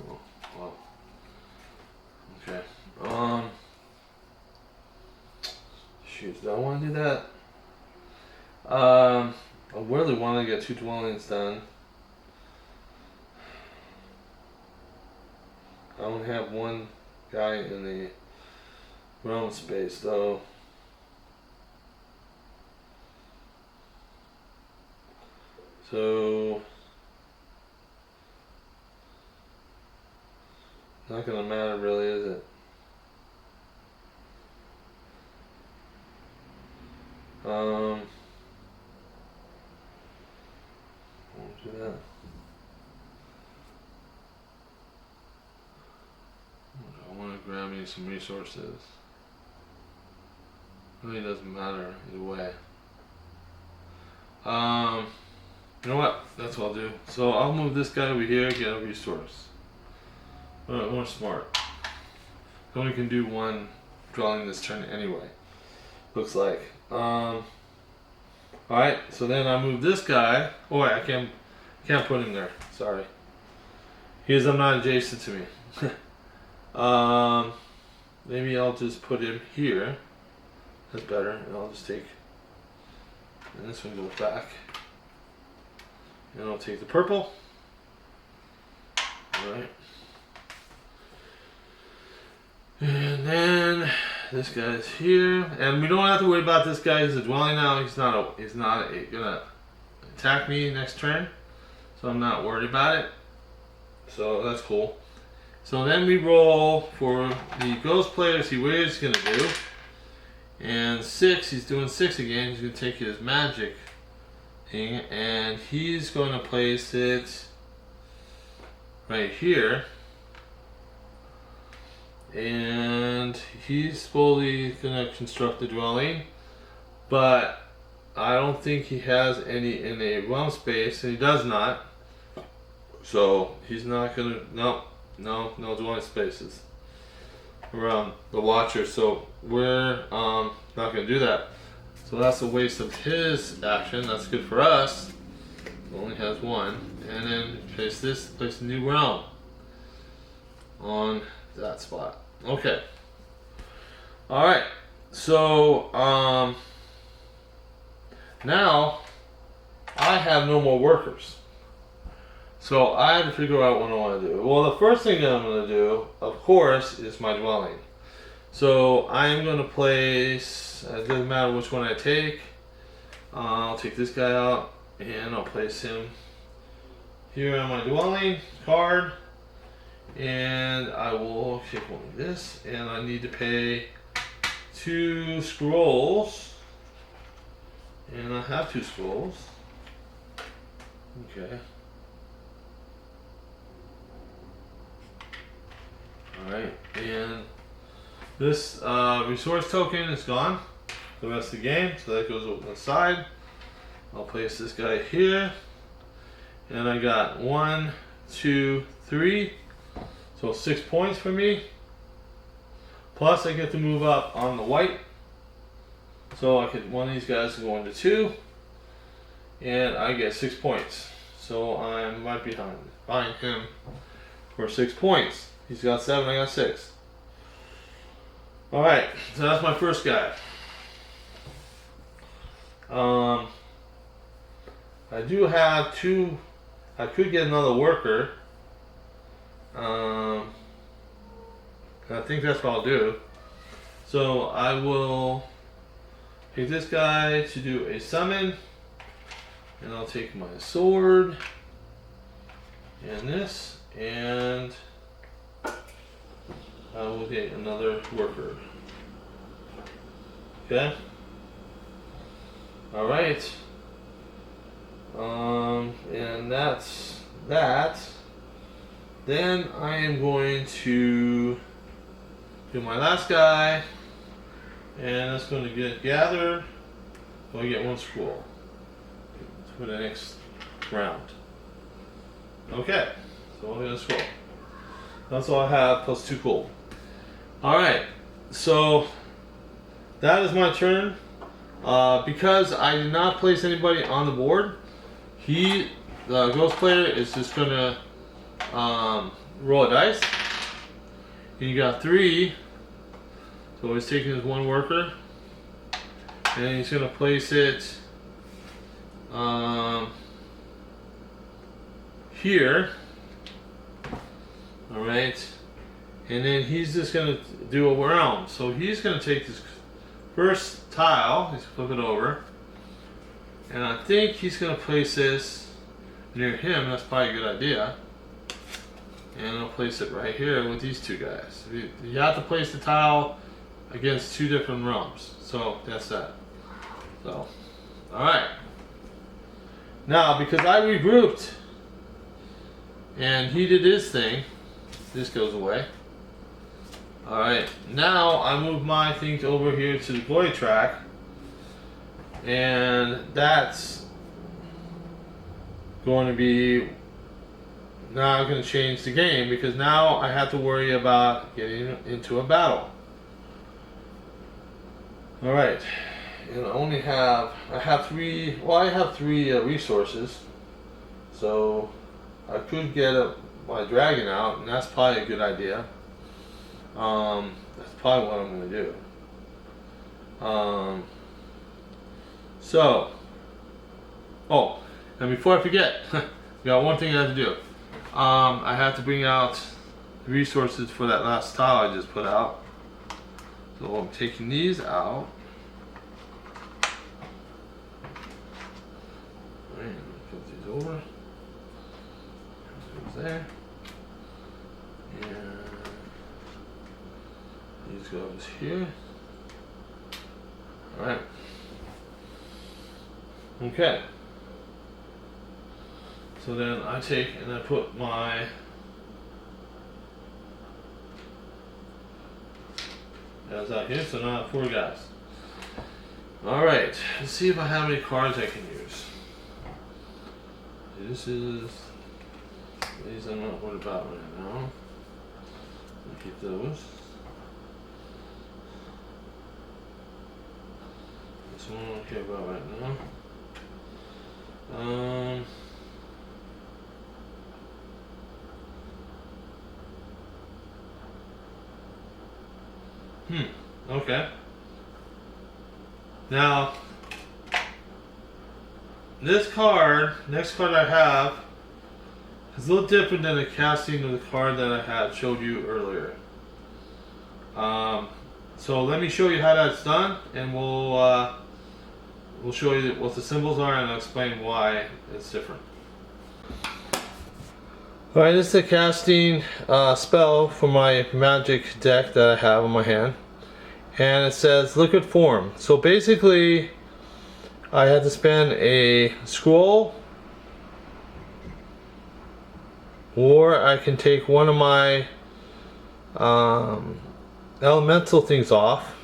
Oh, wow. Okay. Shoot, do I want to do that? I really want to get two dwellings done. I only have one guy in the realm space though. So not gonna matter really, is it? Won't do that. I want to grab me some resources. Really doesn't matter either way. You know what? That's what I'll do. So I'll move this guy over here, get a resource. More smart. I only can do one dwelling this turn anyway. Looks like. Alright, so then I move this guy. Oh wait, I can't put him there. Sorry. He's not adjacent to me. Maybe I'll just put him here. That's better. And I'll just take, and this one goes back. And I'll take the purple. Alright. And then this guy's here. And we don't have to worry about this guy. He's a dwelling now. He's not gonna attack me next turn. So I'm not worried about it. So that's cool. So then we roll for the ghost player, see what he's gonna do. And 6, he's doing 6 again. He's gonna take his magic thing and he's gonna place it right here. And he's slowly gonna construct the dwelling, but I don't think he has any in a realm space, and he does not. So he's not gonna. No dwelling spaces around the Watcher. So we're not gonna do that. So that's a waste of his action. That's good for us. He only has one, and then place a new realm on that spot. Okay. All right. So now I have no more workers. So I have to figure out what I want to do. Well, the first thing that I'm going to do, of course, is my dwelling. So I'm going to place, it doesn't matter which one I take. I'll take this guy out and I'll place him here on my dwelling card. And I will take one of this, and I need to pay 2 scrolls. And I have 2 scrolls. Okay. Alright, and this resource token is gone the rest of the game, so that goes over the side. I'll place this guy here, and I got 1, 2, 3, so 6 points for me. Plus I get to move up on the white, So one of these guys can go into 2, and I get 6 points. So I'm right behind him for 6 points. He's got 7, I got 6. Alright, so that's my first guy. I do have 2. I could get another worker. I think that's what I'll do. So I will pick this guy to do a summon, and I'll take my sword and this, and I will get another worker. Okay. All right. And that's that. Then I am going to do my last guy, and that's going to gather. So I get 1 scroll for the next round. Okay, so I'll get a scroll. That's all I have, plus 2 gold. Alright, so that is my turn. Because I did not place anybody on the board, the ghost player is just going to roll a dice. And you got 3, so he's taking his 1 worker, and he's going to place it here. Alright, and then he's just going to do a round. So he's going to take this first tile, he's flip it over, and I think he's going to place this near him. That's probably a good idea. And I'll place it right here with these 2 guys. You have to place the tile against 2 different realms. So that's that. So, alright. Now, because I regrouped and he did his thing, this goes away. Alright, now I move my things over here to the glory track, and that's going to be now going to change the game, because now I have to worry about getting into a battle. Alright, and I have 3 resources, so I could get my dragon out, and that's probably a good idea. That's probably what I'm going to do. Oh, and before I forget, we got one thing I have to do. I have to bring out the resources for that last tile I just put out. So I'm taking these out. Alright, put these over. Goes there. And these goes here. Alright. Okay. So then I take and I put my guys out here. So now I have 4 guys. Alright. Let's see if I have any cards I can use. These I'm not worried about right now. I'll keep those. This one I don't care about right now. Okay. Now, next card I have is a little different than the casting of the card that I had showed you earlier. So let me show you how that's done, and we'll show you what the symbols are, and I'll explain why it's different. Alright, this is a casting spell for my magic deck that I have in my hand. And it says liquid form. So basically, I had to spend a scroll, or I can take one of my elemental things off,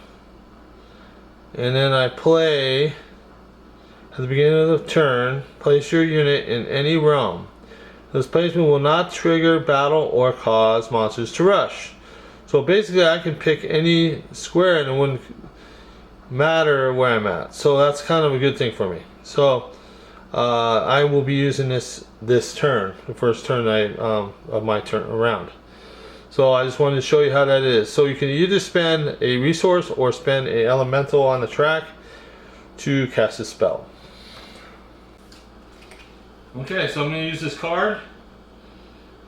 and then I play at the beginning of the turn, place your unit in any realm. This placement will not trigger battle or cause monsters to rush. So basically I can pick any square and it wouldn't matter where I'm at. So that's kind of a good thing for me. So I will be using this turn, the first turn of my turn around. So I just wanted to show you how that is. So you can either spend a resource or spend a elemental on the track to cast a spell. Okay, so I'm going to use this card.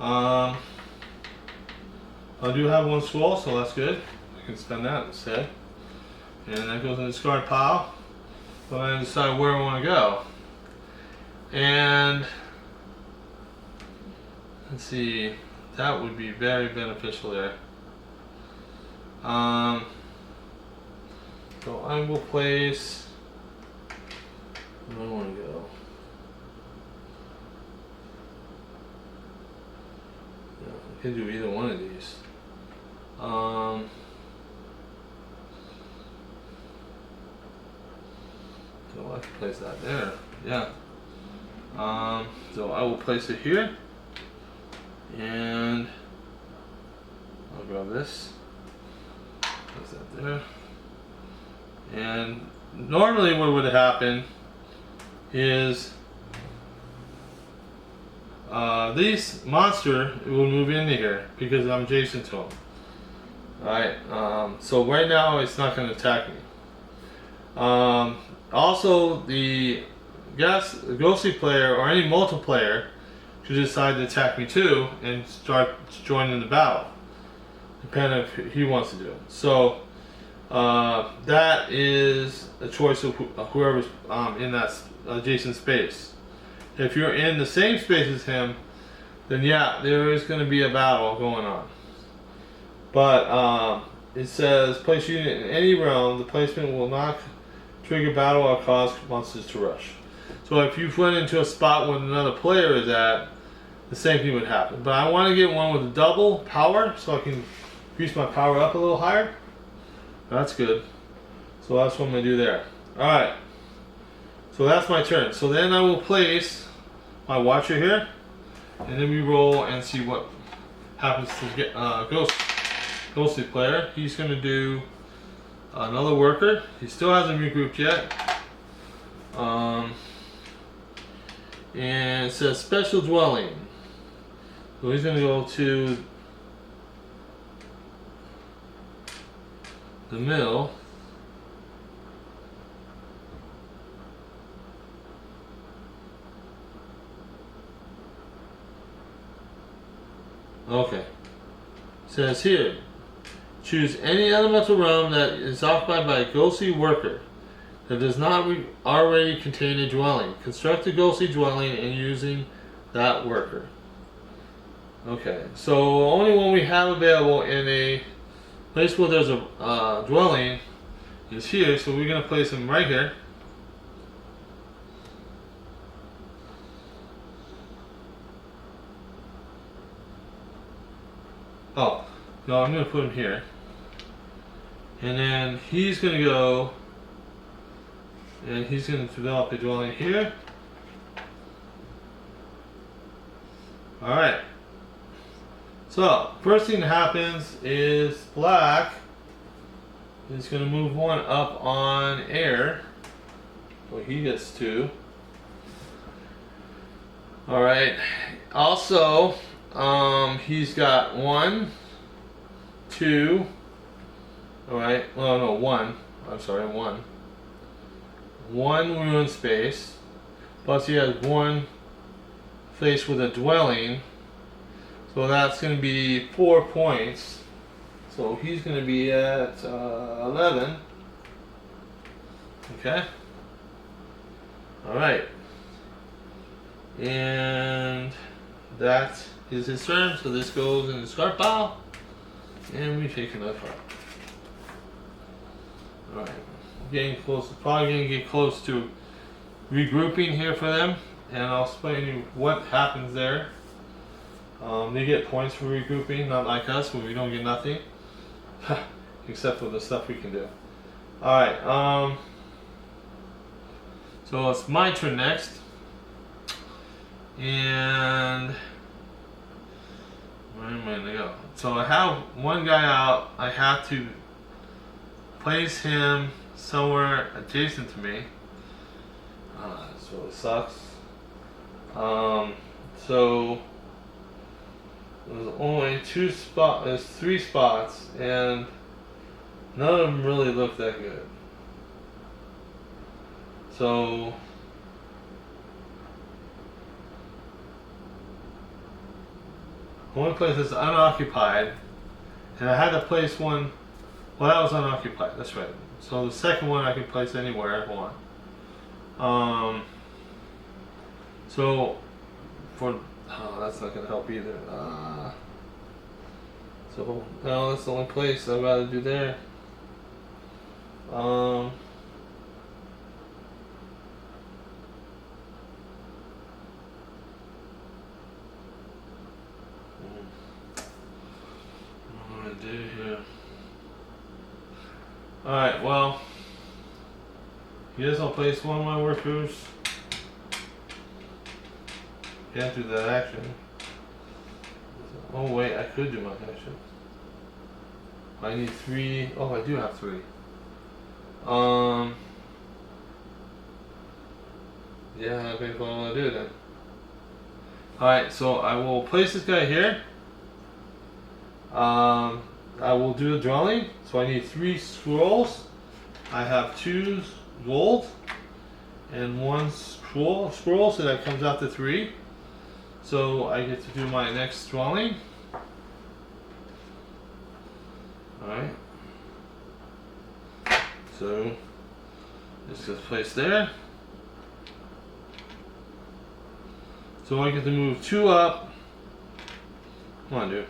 I do have one scroll, so that's good. I can spend that instead. And that goes in the discard pile. So I decide where I want to go. And let's see, that would be very beneficial there. So I will place where I want to go. Yeah, I can do either one of these. So I can place that there. Yeah. So I will place it here, and I'll grab this, place that there, and normally what would happen is these monster will move into here because I'm adjacent to them. Alright, so right now it's not going to attack me. Also, the ghostly player or any multiplayer should decide to attack me too and start joining the battle, depending if he wants to do it. So that is a choice of whoever's in that adjacent space. If you're in the same space as him, then yeah, there is going to be a battle going on. But it says place unit in any realm. The placement will not trigger battle or cause monsters to rush. So if you went into a spot where another player is at, the same thing would happen. But I want to get one with a double power so I can increase my power up a little higher. That's good. So that's what I'm going to do there. Alright. So that's my turn. So then I will place my watcher here. And then we roll and see what happens to get ghostly player. He's going to do another worker. He still hasn't regrouped yet. And it says special dwelling. So he's going to go to the mill. Okay. It says here, choose any elemental realm that is occupied by a ghostly worker that does not already contain a dwelling. Construct a ghostly dwelling and using that worker. Okay, so only one we have available in a place where there's a dwelling is here, so we're going to place him right here. Oh, no, I'm going to put him here. And then he's going to go and he's going to develop a dwelling here. Alright. So, first thing that happens is black is going to move one up on air. So he gets 2. Alright. Also, he's got 1, 2. Alright. Well, no, 1. I'm sorry, 1. 1 ruin space. Plus he has 1 place with a dwelling. So that's going to be 4 points. So he's going to be at 11. Okay. Alright. And that is his turn. So this goes in the discard pile. And we take another card. Alright. Getting close. Probably going to get close to regrouping here for them. And I'll explain to you what happens there. They get points for regrouping, not like us where we don't get nothing. Except for the stuff we can do. Alright, so it's my turn next. And where am I going to go? So I have one guy out. I have to place him somewhere adjacent to me. This really sucks. So there's only there's 3 spots, and none of them really look that good. So one place is unoccupied, and I had to place one. Well, that was unoccupied. That's right. So the second one I can place anywhere I want. So for that's not gonna help either. So no, that's the only place I'd rather do there. What am I gonna do here? Alright, well, here's I'll place one of my workers. Can't do that action. Oh wait, I could do my action. I need 3. Oh, I do have 3. Yeah, I think what I'm gonna do then. Alright, so I will place this guy here. I will do a dwelling, so I need 3 scrolls. I have 2 gold and 1 scroll, so that comes out to 3. So I get to do my next dwelling. Alright. So this gets placed there. So I get to move 2 up. Come on, dude.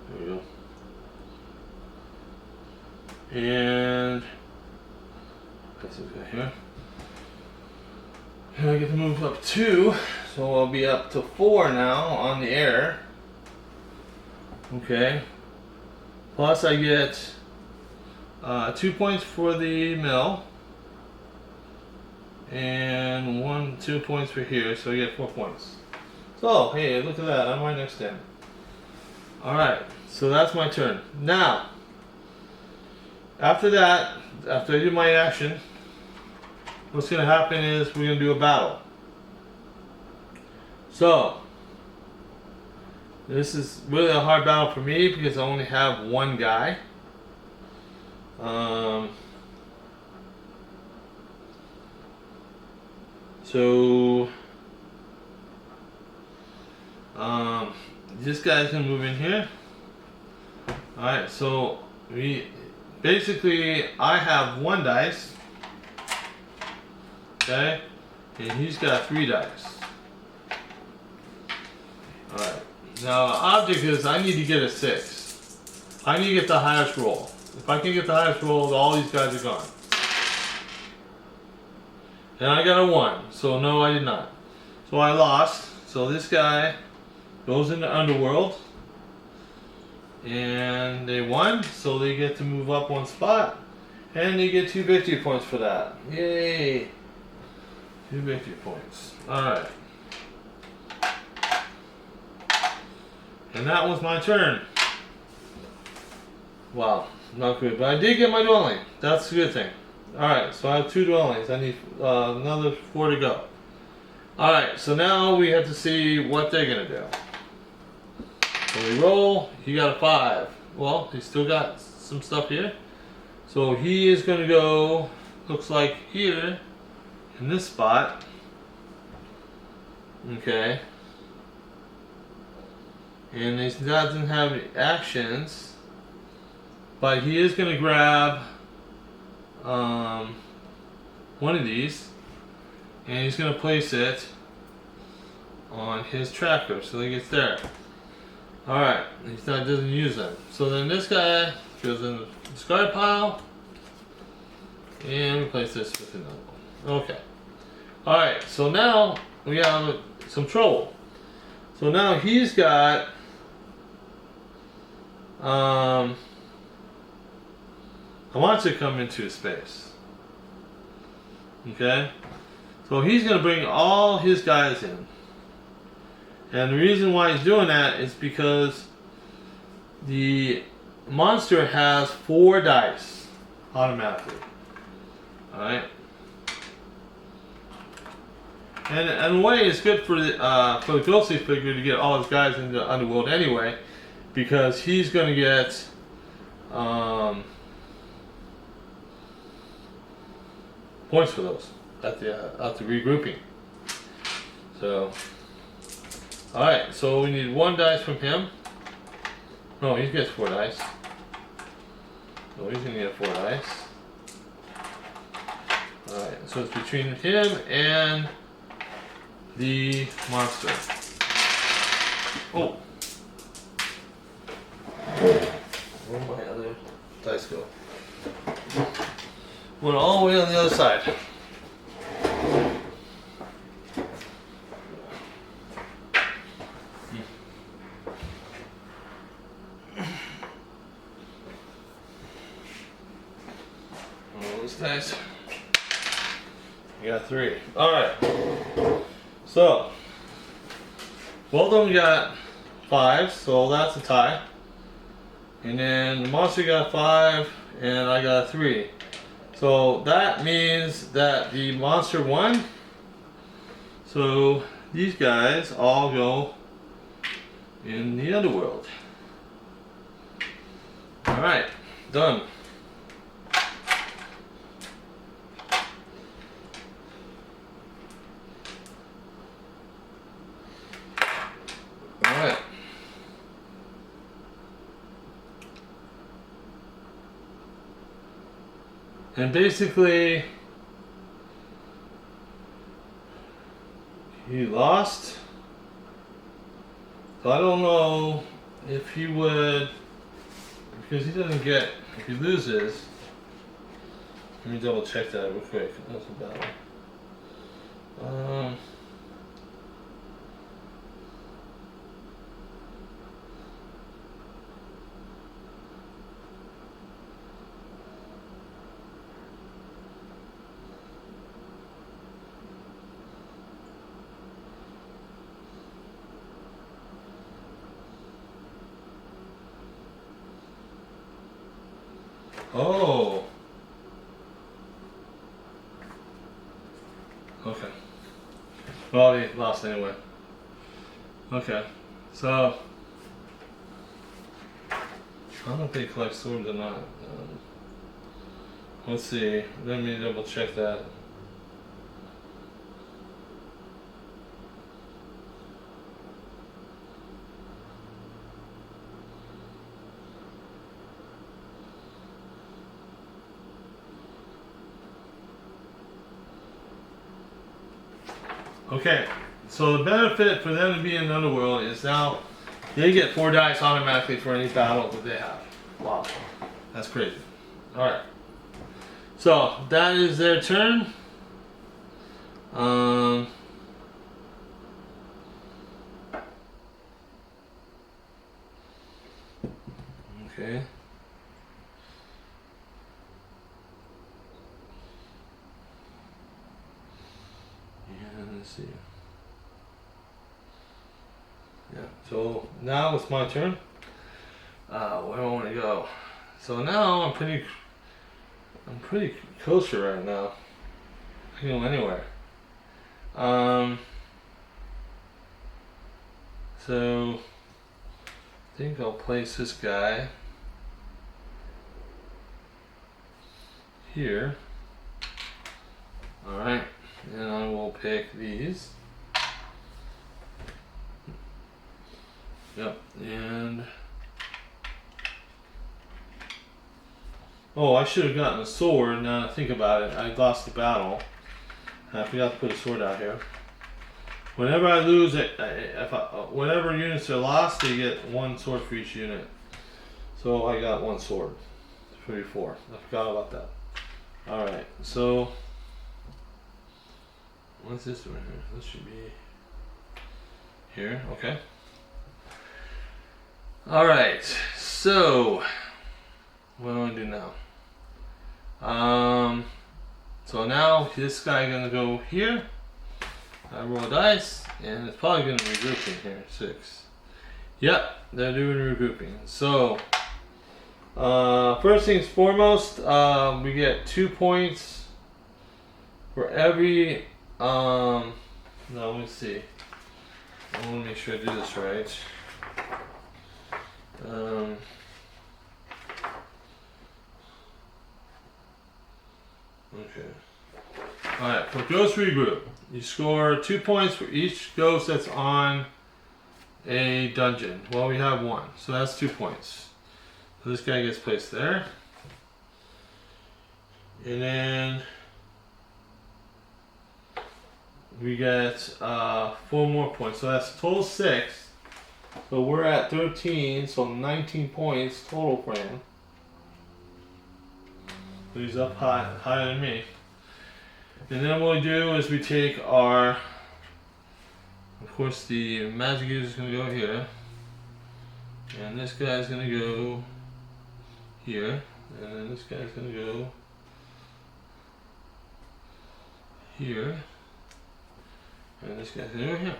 There we go. And place this guy here. And I get to move up 2, so I'll be up to 4 now on the air. Okay. Plus I get 2 points for the mill, and 2 points for here, so you get 4 points. So hey, look at that! I'm right next to him. All right, so that's my turn. Now, after that, after I do my action, what's going to happen is we're going to do a battle. So this is really a hard battle for me because I only have 1 guy. This guy's gonna move in here. Alright, so I have 1 dice. Okay? And he's got 3 dice. Alright. Now the object is I need to get a 6. I need to get the highest roll. If I can get the highest roll, all these guys are gone. And I got a 1, so no, I did not. So I lost. So this guy goes into Underworld. And they won, so they get to move up 1 spot. And they get 2 victory points for that. Yay! 2 victory points. Alright. And that was my turn. Wow. Not good, but I did get my dwelling. That's a good thing. Alright, so I have 2 dwellings. I need another 4 to go. Alright, so now we have to see what they're going to do. So we roll. He got a 5. Well, he's still got some stuff here. So he is going to go, looks like here, in this spot. Okay. And he doesn't have any actions. But he is going to grab one of these, and he's going to place it on his tracker so he gets there. Alright, doesn't use them. So then this guy goes in the discard pile, and we place this with another one. Okay. Alright, so now we have some trouble. So now he's got I want to come into space. Okay? So he's going to bring all his guys in. And the reason why he's doing that is because the monster has 4 dice automatically. Alright? And in a way, it's good for the ghostly figure to get all his guys into the underworld anyway, because he's going to get points for those at the regrouping. So, all right. So we need 1 dice from him. No, he gets 4 dice. So he's gonna get 4 dice. All right. So it's between him and the monster. Oh. Where'd my other dice go? Went all the way on the other side. All those dice. You got 3. Alright. So, both of them got 5, so that's a tie. And then the monster got 5, and I got 3. So that means that the monster won. So these guys all go in the underworld. Alright, done. Alright. And basically, he lost. So I don't know if he would, because he doesn't get, if he loses, let me double check that real quick. That's a battle. Oh. Okay. Well, he lost anyway. Okay. So, I don't know if they collect swords or not. Let's see. Let me double check that. Okay, so the benefit for them to be in the underworld is now they get 4 dice automatically for any battle that they have. Wow, that's crazy. Alright, so that is their turn. Okay. Let's see. Yeah, so now it's my turn. Where do I want to go? So now I'm pretty kosher right now. I can go anywhere. So I think I'll place this guy here. All right. And I will pick these. Yep, and oh, I should have gotten a sword. Now that I think about it, I lost the battle. I forgot to put a sword out here. Whenever I lose it, whatever units are lost, they get 1 sword for each unit. So I got 1 sword. 34. I forgot about that. All right, so. What's this one here? This should be here, okay. Alright, so what do I do now? So now this guy gonna go here, I roll dice, and it's probably going to regroup in here. 6. Yep, they're doing regrouping. So, first things foremost, we get 2 points for every. No, let me see. I want to make sure I do this right. Okay. Alright, for Ghost Regroup, you score 2 points for each ghost that's on a dungeon. Well, we have 1, so that's 2 points. So this guy gets placed there. And then we get 4 more points, so that's total 6. So we're at 13, so 19 points total for him. So he's up higher than me. And then what we do is we take our, of course the magic user is going to go here. And this guy's going to go here. And then this guy's going to go here. And this guy's going to go here.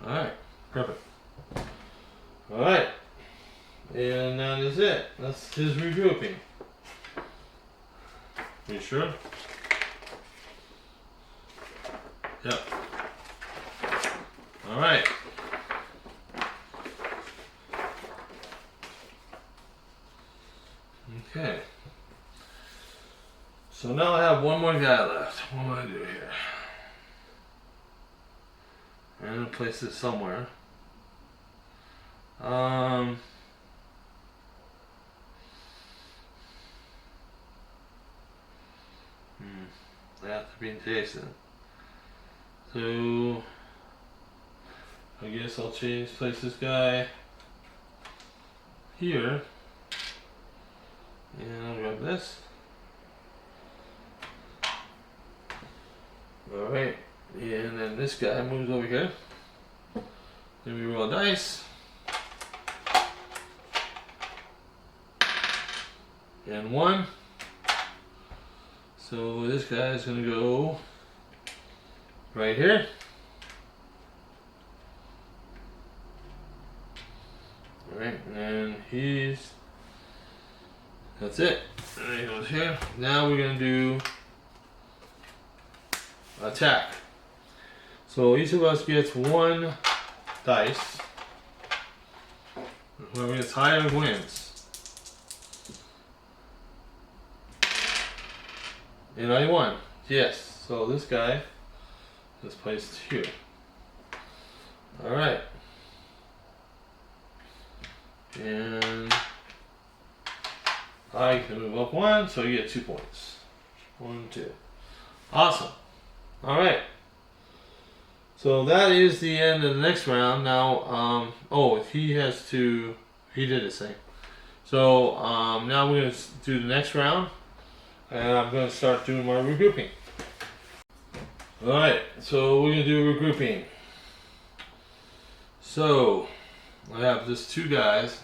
Alright, perfect. Alright. And that is it. That's his regrouping. You sure? Yep. Alright. Okay. So now I have one more guy left. What am I gonna do here? I'm gonna place it somewhere. They have to be adjacent. So I guess I'll place this guy here. And I'll grab this. Alright. And then this guy moves over here. Then we roll dice. And 1. So this guy is going to go right here. Alright, and then that's it. And he goes here. Now we're going to do attack. So each of us gets 1 dice. Whoever gets higher wins. And I won. Yes. So this guy is placed here. Alright. And I can move up 1, so you get 2 points. 1, 2. Awesome. Alright. So that is the end of the next round. Now, he did his thing. So now we're going to do the next round. And I'm going to start doing my regrouping. Alright, so we're going to do regrouping. So, I have just 2 guys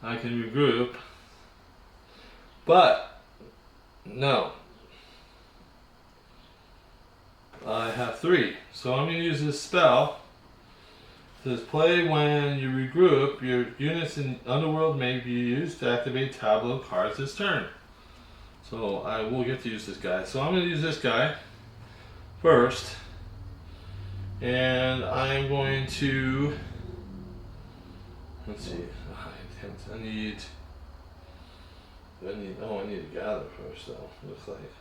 I can regroup. But, no. I have 3. So I'm going to use this spell. It says play when you regroup, your units in Underworld may be used to activate tableau cards this turn. So I will get to use this guy. So I'm going to use this guy first. And I'm going to, let's see, I need to gather first though, looks like.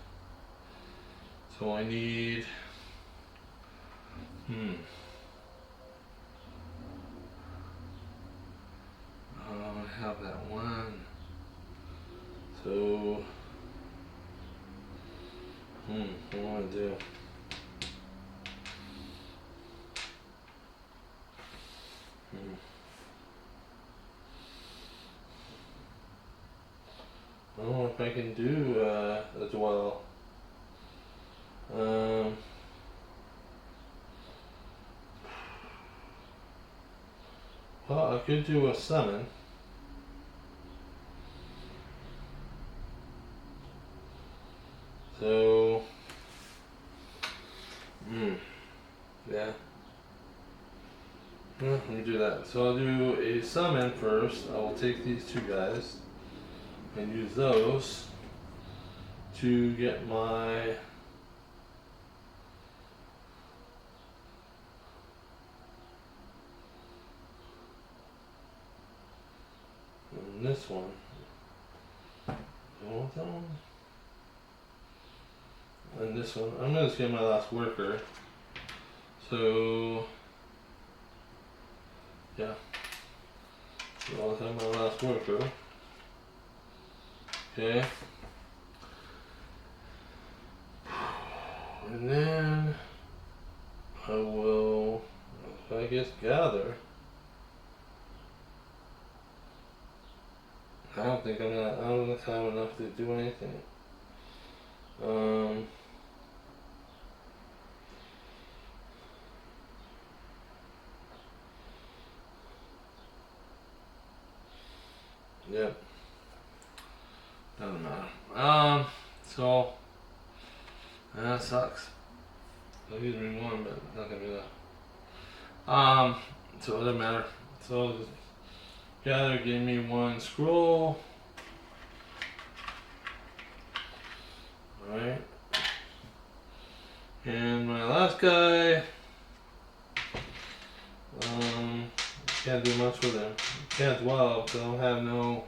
So I need, I have that 1. So, what do I want to do? I don't know if I can do as well. Well, I could do a summon. So Yeah. Well, let me do that. So I'll do a summon first. I will take these two guys and use those to get my and this one. You want that one? And this one. I'm gonna just get my last worker. So yeah. So I'll have my last worker. Okay. And then I will, I guess, gather. I don't have enough to do anything. Yep. Doesn't matter. So that sucks. I'll use ring one, but not gonna do that. So it doesn't matter. So just gather, give me one scroll. Alright. And my last guy, can't do much with him. Can't dwell because I don't have no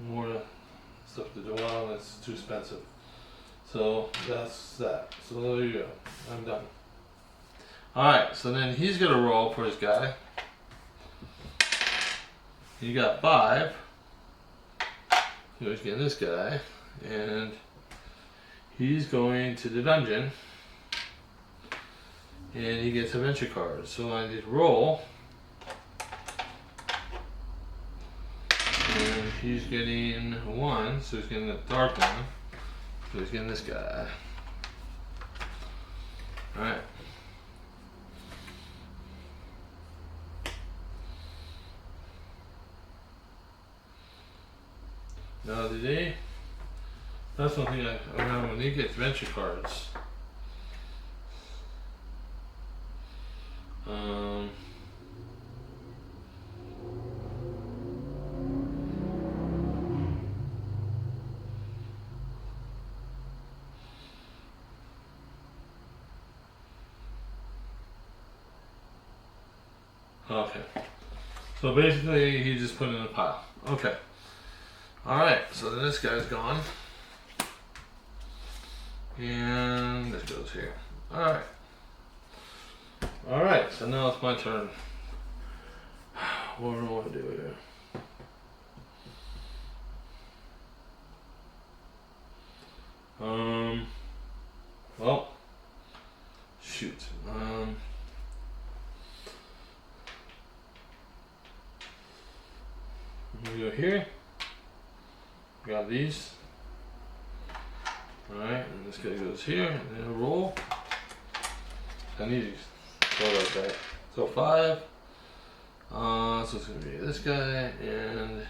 more stuff to dwell. It's too expensive. So that's that. So there you go. I'm done. Alright, so then he's gonna roll for his guy. He got 5. So he's getting this guy. And he's going to the dungeon. And he gets adventure cards. So I need to roll. And he's getting 1, so he's getting the dark one. So he's getting this guy. Alright. Now today, that's one thing I remember when he gets adventure cards. Okay. So basically, he just put it in a pile. Okay. Alright, so then this guy's gone. And this goes here. Alright. Alright, so now it's my turn. What do I want to do here? Well, shoot. We go here. Got these. Alright, and this guy goes here, and then roll. I need to go like that. So 5. So it's gonna be this guy, and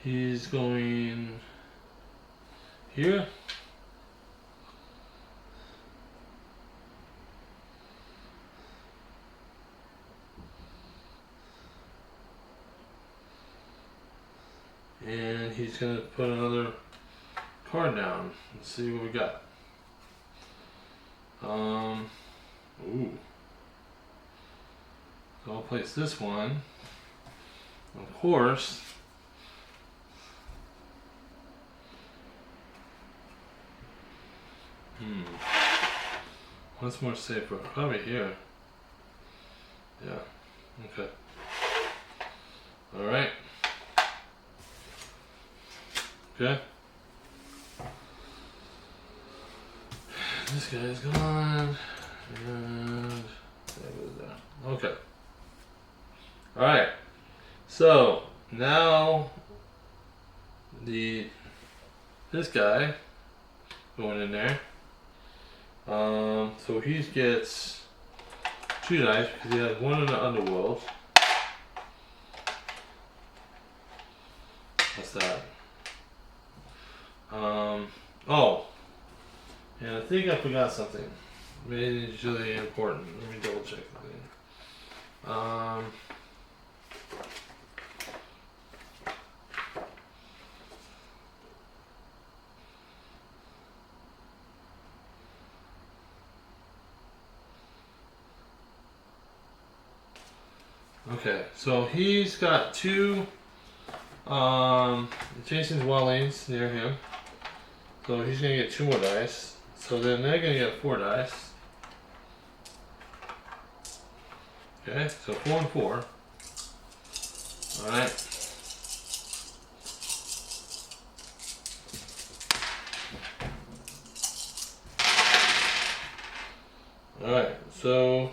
he's going here. And he's gonna put another card down. Let's see what we got. Ooh. So I'll place this one. Of course. What's more safer? Probably here. Yeah. Okay. Alright. Okay. This guy's gone. And there goes that. Okay. Alright. So now this guy going in there. So he gets 2 dice because he has 1 in the underworld. What's that? Oh, and I think I forgot something. majorly important. Let me double check the thing. Okay, so he's got two Jason's Wellings near him. So he's gonna get 2 more dice. So then they're gonna get 4 dice. Okay, so 4 and 4. Alright. Alright, so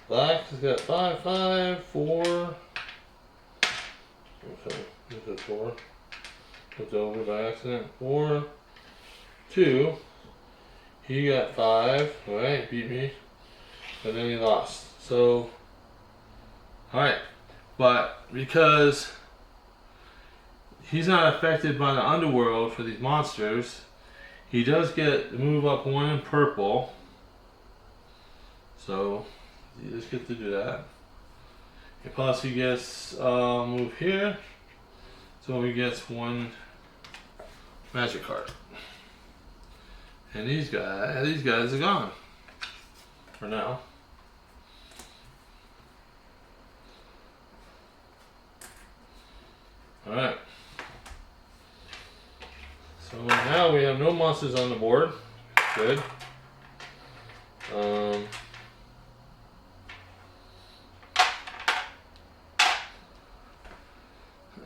Black has got 5, 5, 4. Okay, this is 4. It's over by accident. 4, 2. He got 5. Alright, beat me. But then he lost. So, alright. But because he's not affected by the underworld for these monsters, he does get to move up 1 in purple. So, you just get to do that. And plus he gets move here. So he gets 1 magic card. And these guys are gone. For now. Alright. So now we have no monsters on the board. Good.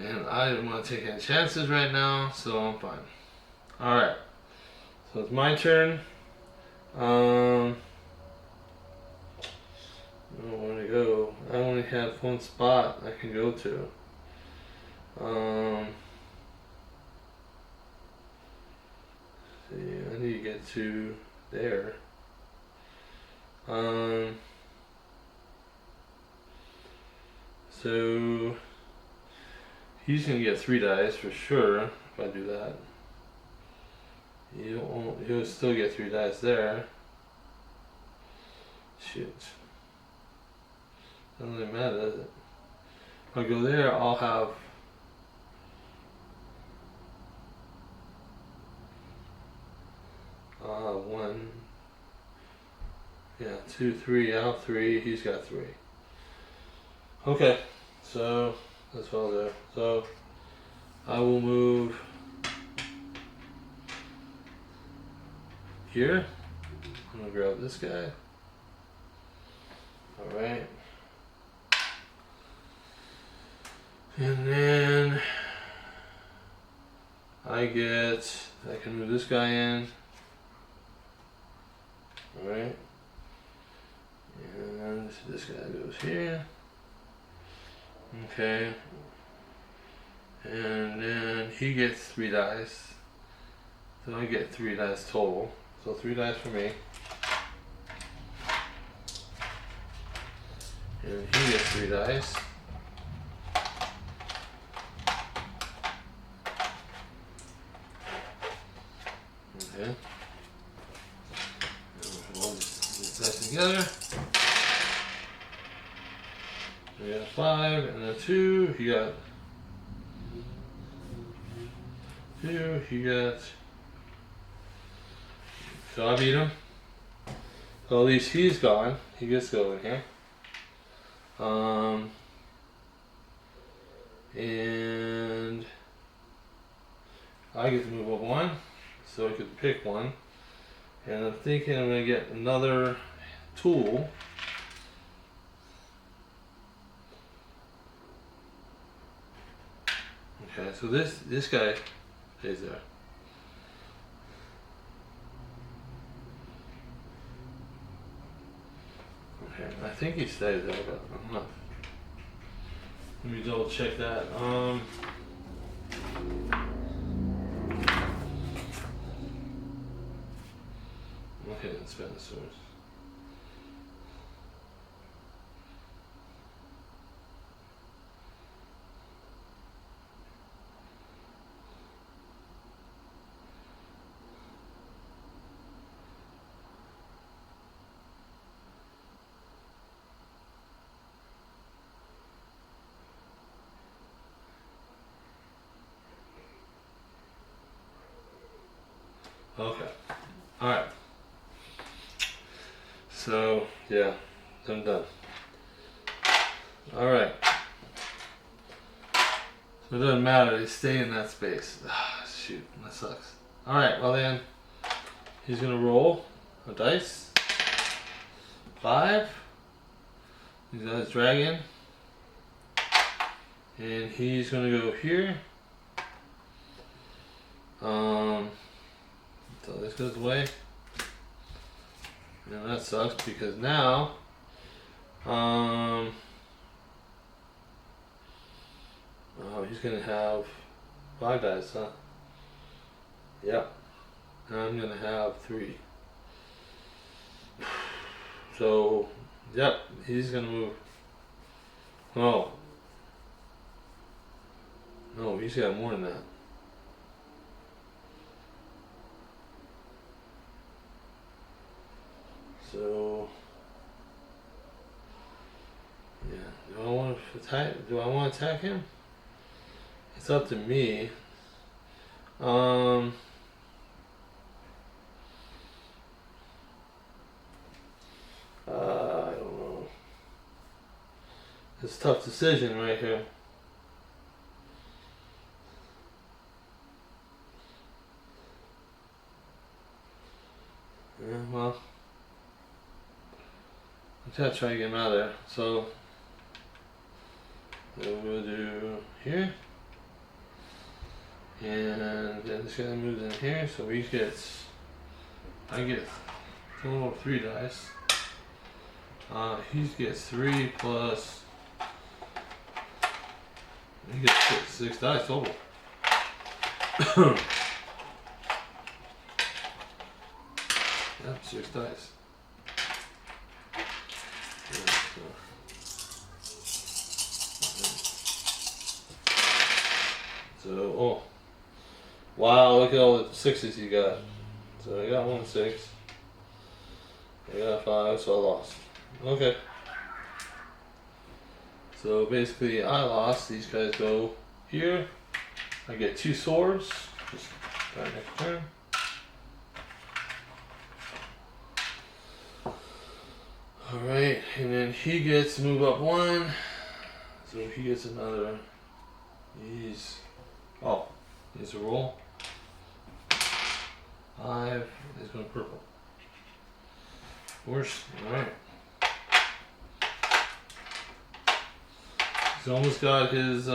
And I didn't want to take any chances right now, so I'm fine. Alright. So it's my turn. I don't know where to go. I only have 1 spot I can go to. See, I need to get to there. So he's gonna get 3 dice for sure if I do that. He'll still get 3 dice there. Shit. Doesn't really matter, does it? If I go there, I'll have 1. Yeah, 2, 3. I'll have 3. He's got 3. Okay, so that's what I'll do. So I will move here. I'm gonna grab this guy. Alright. And then I can move this guy in. Alright. And this guy goes here. Okay. And then he gets 3 dice. So I get 3 dice total. So 3 dice for me. And he gets 3 dice. Okay. Hold these dice together. We got 5 and a 2. He got 2. He got. So I beat him. So at least he's gone. He gets to go in here. And I get to move up 1, so I could pick 1. And I'm thinking I'm gonna get another tool. Okay, so this guy stays there. Okay, I think he stays there, but I'm not. Let me double check that. Okay, let's spend the source. Okay. Alright. So, yeah, I'm done. Alright. So it doesn't matter, they stay in that space. Ah, shoot, that sucks. Alright, well then, he's gonna roll a dice. 5. He's got his dragon. And he's gonna go here. So this goes away. And that sucks because now, oh, he's gonna have 5 dice, huh? Yep. And I'm gonna have 3. So, yep, he's gonna move. Oh. No, he's got more than that. So, yeah. Do I want to attack? Do I want to attack him? It's up to me. I don't know. It's a tough decision right here. Yeah, well, I'm gonna try to get him out of there. So, we'll do here. And then this guy moves in here, so he gets, I get a total of 3 dice. He gets 3 plus, he gets 6 dice total. Yep, 6 dice. Yeah, so, oh, wow, look at all the 6s you got. So I got 1 6. I got 5, so I lost. Okay. So basically I lost. These guys go here. I get 2 swords. Just right next turn. Alright, and then he gets to move up 1. So he gets another. He's a roll. 5 is going purple. Worse. Alright. He's almost got his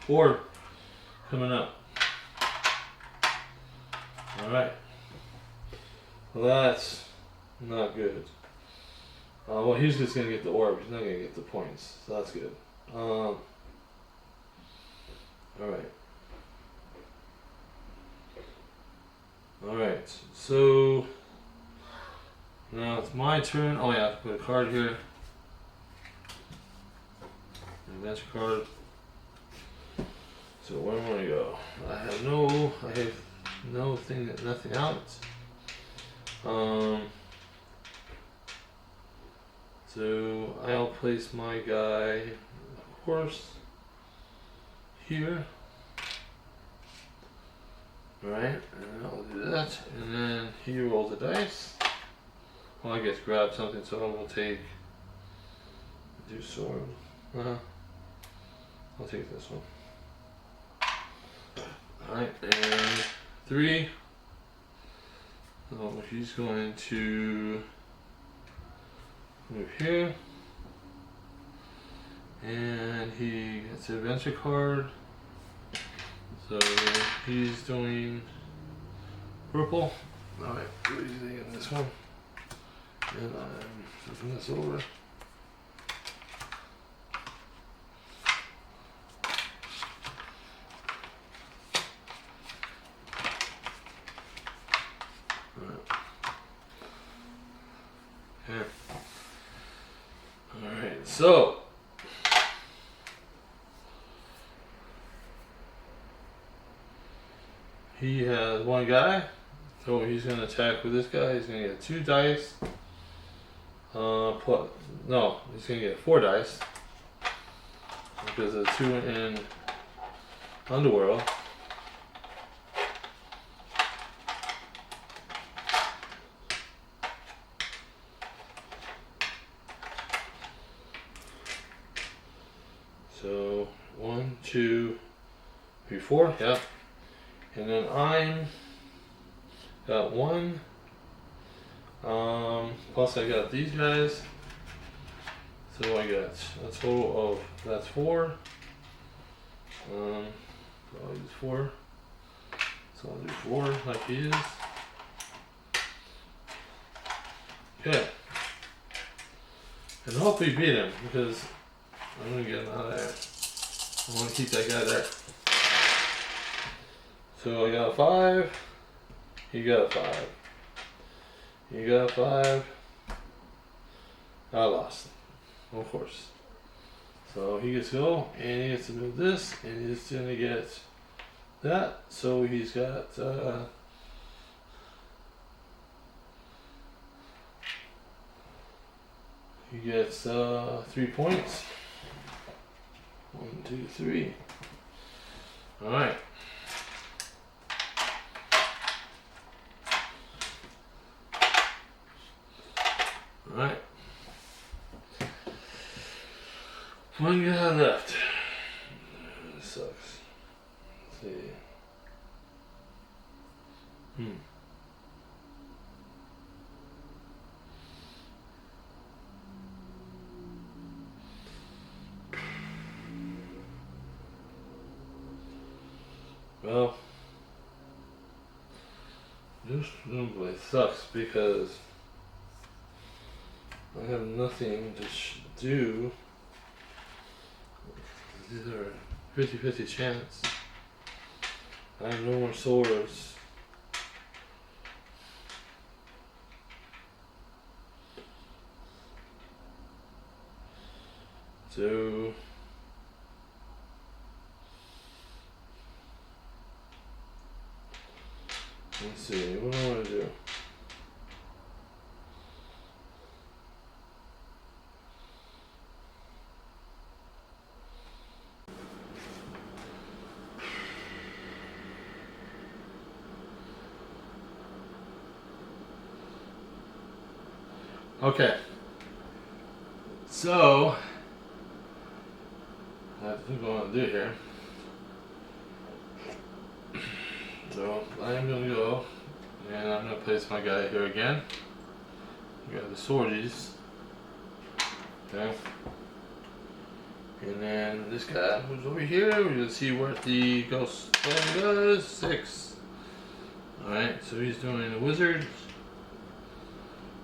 orb coming up. Alright. Well, that's not good. Well, he's just going to get the orb. He's not going to get the points. So that's good. Alright. Alright. So, now it's my turn. Oh, yeah, I have to put a card here. Adventure card. So where am I gonna go? I have no thing, nothing out. So I'll place my guy, of course, here. Alright, and I'll do that. And then he rolls the dice. Well, I guess grab something, so I will take, do sword. I'll take this one. Alright, and 3. So he's going to move here. And he gets an adventure card. So he's doing purple. Alright, what is he in this one? And I'm flipping this over. Alright, so he has 1 guy, so he's gonna attack with this guy. He's gonna get 2 dice. He's gonna get 4 dice because of 2 in Underworld. 4, yeah. And then I'm got 1. Plus I got these guys. So I got a total of, that's 4. I'll use 4. So I'll do 4 like he is. Okay. And hopefully beat him, because I'm gonna get him out of there. I want to keep that guy there. So I got a 5. He got a 5. He got a 5. I lost. Of course. So he gets to go, and he gets to move this, and he's gonna get that. So he's got he gets 3 points. 1, 2, 3. All right. All right. One guy left. This sucks. Let's see. Well, this really sucks because I have nothing to do. These are 50-50 chance. I have no more swords. So let's see, what do I want to do? Okay. So I think what I want to do here. So I am going to go, and I'm going to place my guy here again. We got the swordies. Okay. And then this guy who's over here, we're going to see what the ghost flame does. 6. Alright, so he's doing the wizard.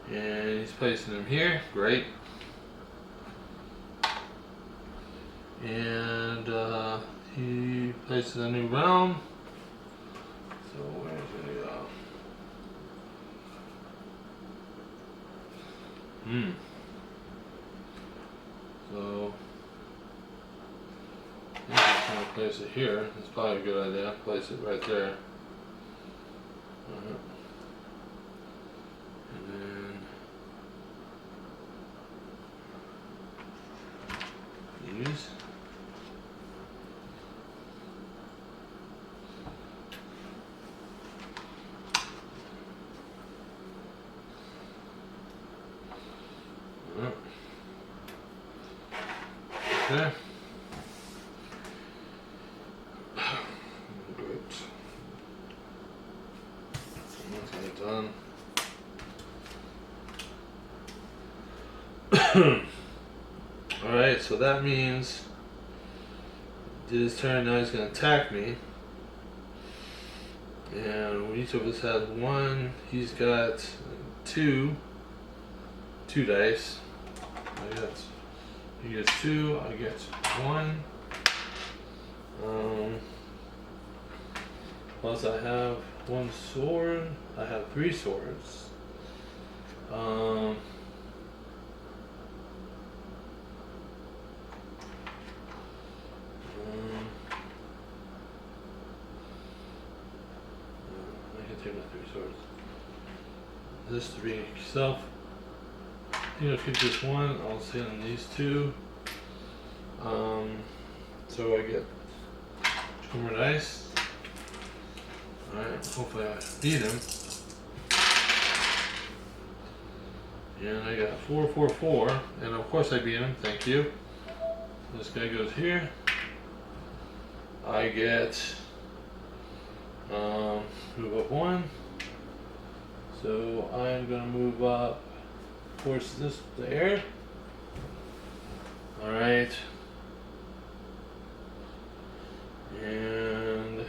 And he's placing them here. Great. And he places a new realm. So where's it go? So I think I'm trying to place it here. It's probably a good idea. Place it right there. And then use. Okay. Great. That's kind of done. Alright, so that means did his turn, now he's going to attack me. And when each of us has 1, he's got 2 dice. He gets 2, I get 1. Plus I have 1 sword, I have 3 swords. I can take my 3 swords. This 3 self. You know, keep this 1, I'll send these 2. So I get 2 more dice. Alright, hopefully I beat him. And I got 4, 4, 4, and of course I beat him, thank you. This guy goes here. I get of 1. So I'm gonna move up, force this there. Alright. And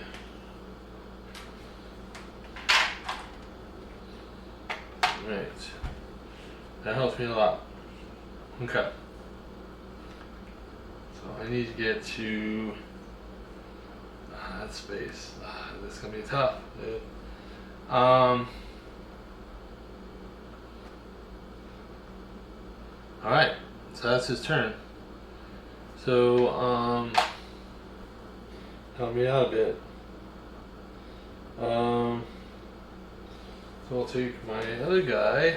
right. That helps me a lot. Okay. So I need to get to that space. This is gonna be tough. Alright. So that's his turn. So help me out a bit. So I'll take my other guy.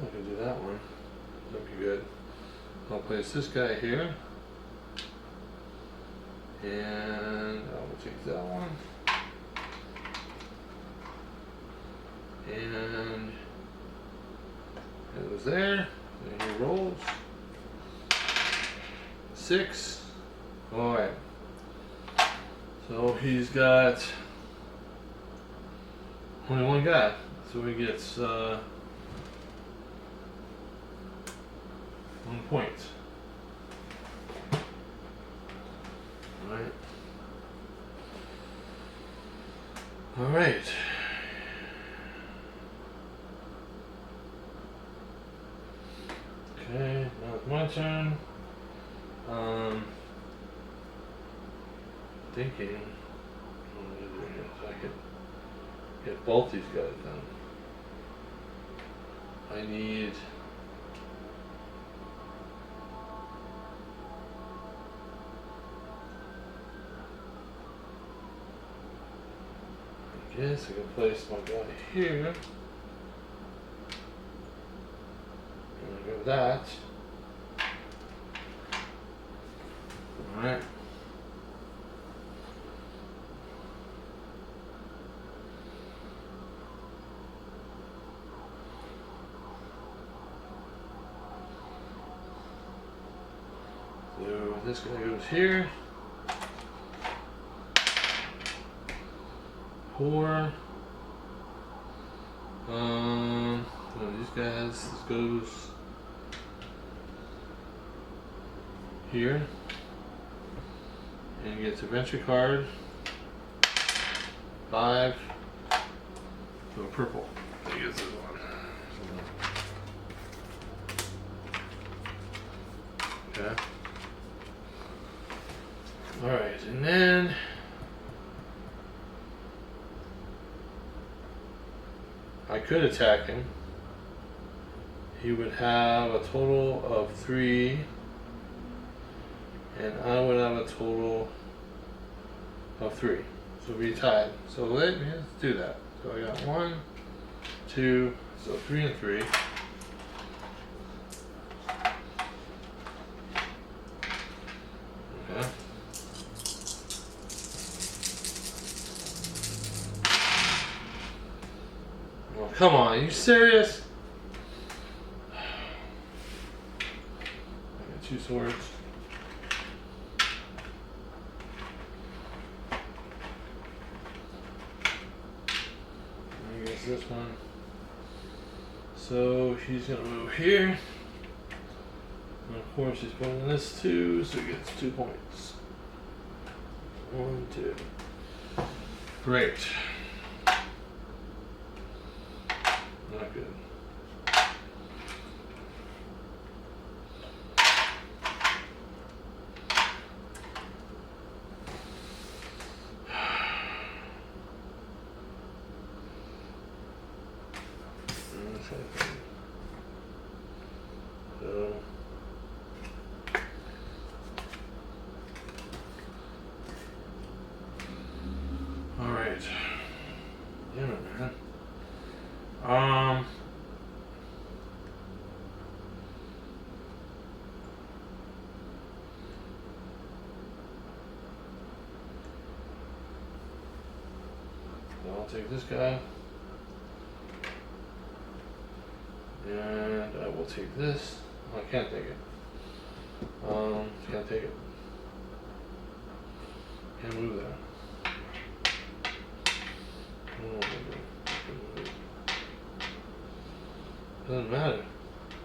I can do that one. That'd be good. I'll place this guy here. And I'll take that one. And it was there. And he rolls. 6. Alright. So he's got only one guy. So he gets 1 point. Alright. Alright. Okay, now it's my turn. Thinking what I'm gonna do here so I can get both these guys done. I need I guess I can place my guy here. And I go that. Alright. So this guy goes here. 4. Well, these guys, this goes here. And gets adventure card. 5. So purple. I guess this one. Okay. Alright, and then I could attack him. He would have a total of 3, and I would have a total of 3. So we'll be tied. So let's do that. So I got 1, 2, so 3 and 3. Okay. Well, come on, are you serious? I got 2 swords. I guess this one. So he's gonna move here. And of course he's putting this 2, so he gets 2 points. 1, 2. Great. Not good. So all right. Damn it, man. I'll take this guy. And I we'll take this. Oh, I can't take it. Can't take it. Can't move there. Doesn't matter.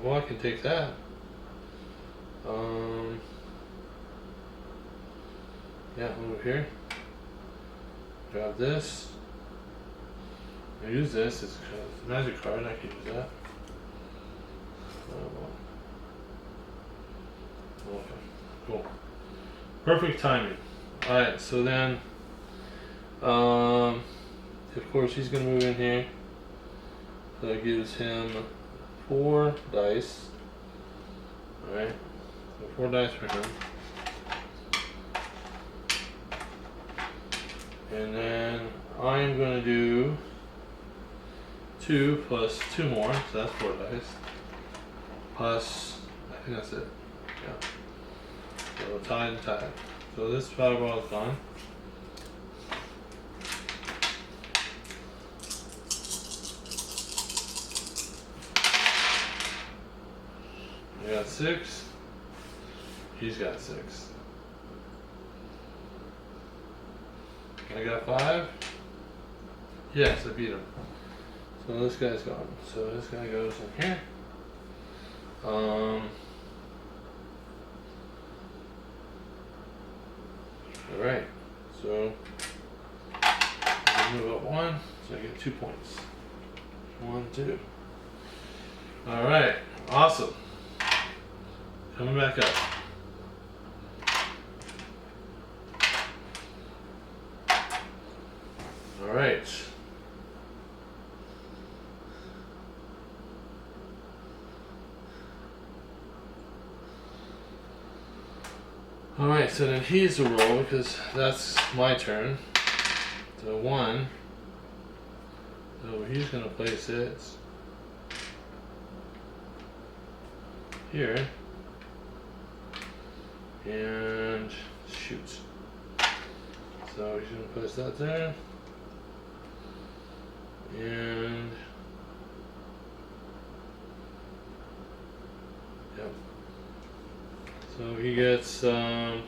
Well, I can take that. Yeah, over here. Grab this. I use this. It's a magic card. I can use that. Okay, cool. Perfect timing. Alright, so then, of course, he's going to move in here. So that gives him 4 dice. Alright, so 4 dice for him. And then I'm going to do 2 plus 2 more, so that's 4 dice. Plus, I think that's it. Yeah. So tied and tied. So this fireball is gone. I got 6. He's got 6. I got 5. Yes, I beat him. So this guy's gone. So this guy goes in here. Alright, so I move up 1, so I get 2 points. 1, 2. Alright, awesome. Coming back up. Alright. Alright, so then he's to roll because that's my turn. So 1. So he's going to place it here. And shoot. So he's going to place that there. And yep. So he gets 2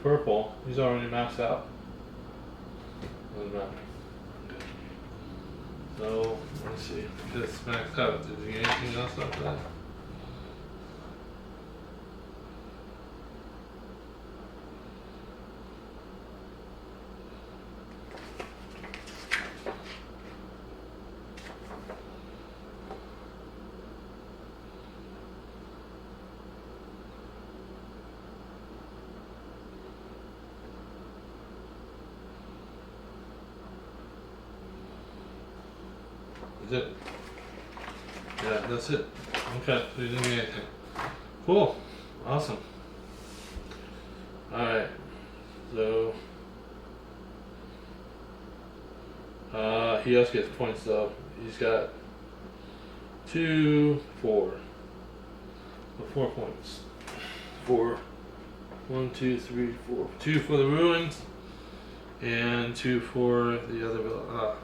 purple. He's already maxed out. Doesn't matter. Okay. So let's see. If it's maxed out, did he get anything else after that? Is it? Yeah, that's it. Okay, so you didn't get anything. Cool. Awesome. Alright. So he also gets points though. He's got 2, 4. So 4 points. 4. 1, 2, 3, 4. 2 for the ruins and 2 for the other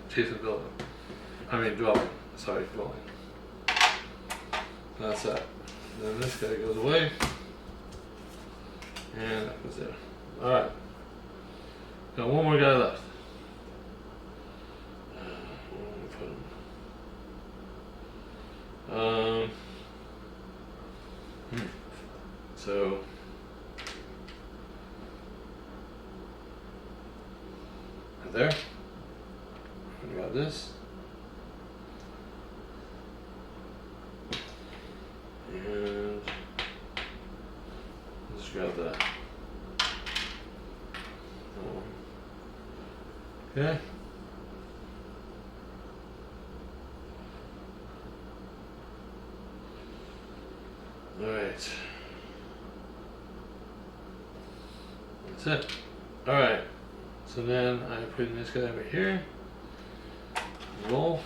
chasing building. I mean dwelling. Sorry, dwelling. That's that. Then this guy goes away. And that goes there. Alright. Got one more guy left. So right there. We got this. And let's grab that. Okay. Alright. That's it. Alright. So then I put in this guy over here. Roll.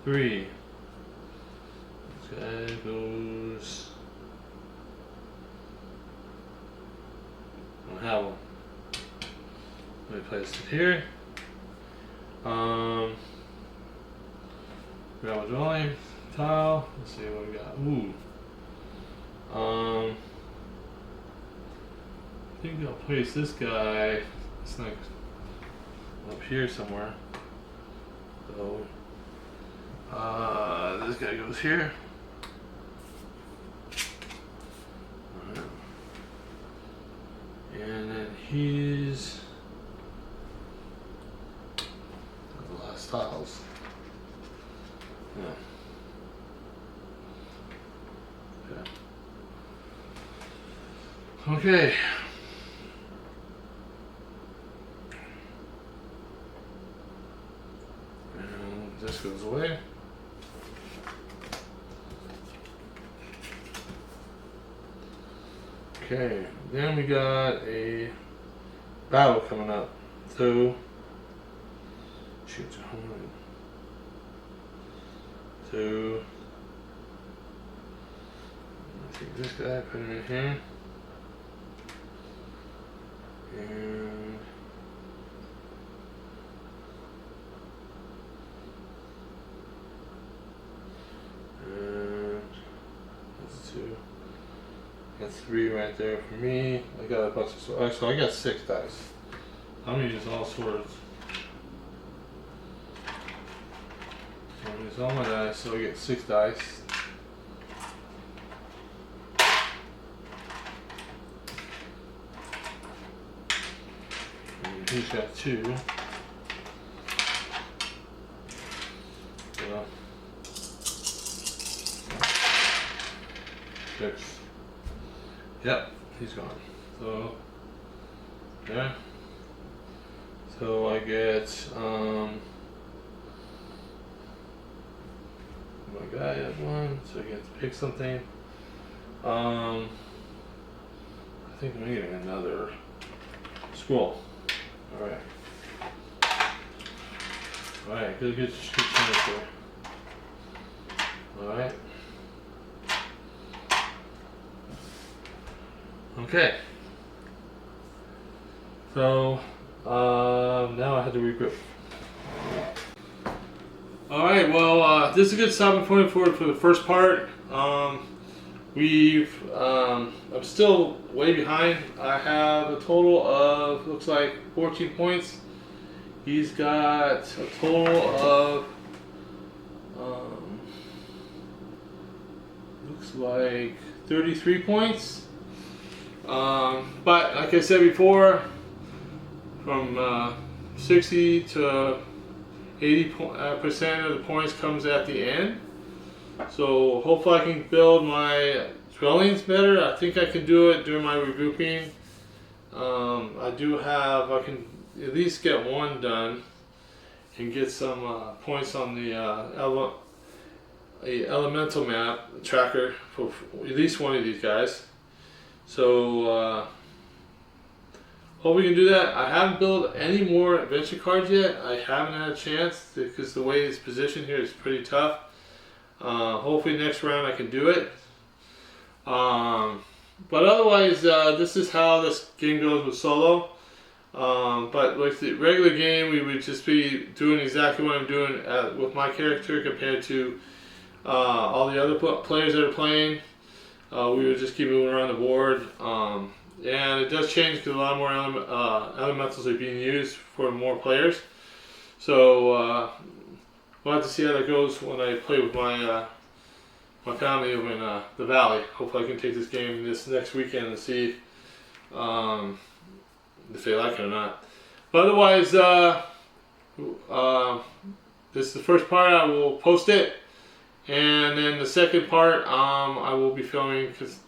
3. This guy goes. I don't have one. Let me place it here. Grab a dwelling, tile. Let's see what we got. Ooh. I think I'll place this guy. It's like up here somewhere. So, this guy goes here. Alright. And then he's the last tiles. Yeah. Okay. And this goes away. Okay, then we got a battle coming up. So, shoot, hold on. So, I'll take this guy, put him in here. And that's 2. That's 3 right there for me. I got a bunch of swords. So I got 6 dice. I'm gonna use all swords. So I'm gonna use all my dice, so I get 6 dice. And he's got 2. So 6. Yep, he's gone. So, yeah. So I get, my guy at 1, so I get to pick something. I think I'm getting another scroll. Alright. Alright, good chance there. Alright. Okay. So, now I have to regroup. Alright, well, this is a good stopping point for the first part. I'm still way behind. I have a total of, looks like 14 points. He's got a total of, looks like 33 points. But like I said before, from 60 to 80% of the points comes at the end. So hopefully I can build my dwellings better. I think I can do it during my regrouping. I can at least get 1 done and get some points on the elemental map tracker for at least one of these guys. So hope we can do that. I haven't built any more adventure cards yet. I haven't had a chance because the way it's positioned here is pretty tough. Hopefully next round I can do it. But otherwise, this is how this game goes with solo. But with the regular game, we would just be doing exactly what I'm doing with my character compared to all the other players that are playing. We would just keep moving around the board. And it does change because a lot more elementals are being used for more players. So we'll have to see how that goes when I play with my my family over in the valley. Hopefully I can take this game this next weekend and see if they like it or not. But otherwise, this is the first part. I will post it, and then the second part I will be filming because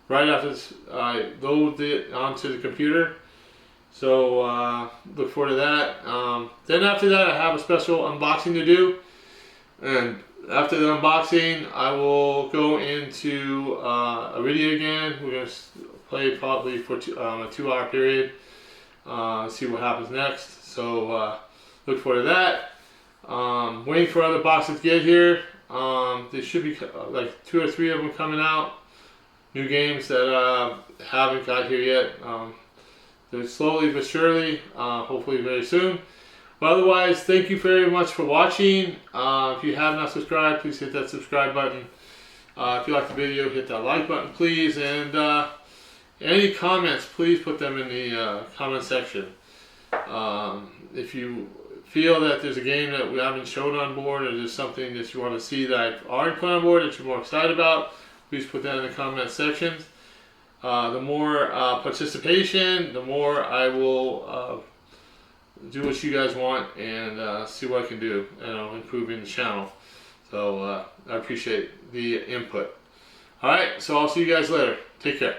right after this, I load it onto the computer. So look forward to that. Then after that, I have a special unboxing to do, and after the unboxing, I will go into Iridia again. We're going to play probably for a 2-hour period. See what happens next. So look forward to that. Waiting for other boxes to get here. There should be like 2 or 3 of them coming out. New games that haven't got here yet. They're slowly but surely. Hopefully very soon. But otherwise, thank you very much for watching. If you have not subscribed, please hit that subscribe button. If you like the video, hit that like button, please. And any comments, please put them in the comment section. If you feel that there's a game that we haven't shown on board, or there's something that you want to see that I've already put on board that you're more excited about, please put that in the comment section. The more participation, the more I will do what you guys want and see what I can do, improving the channel. So I appreciate the input. Alright, so I'll see you guys later. Take care.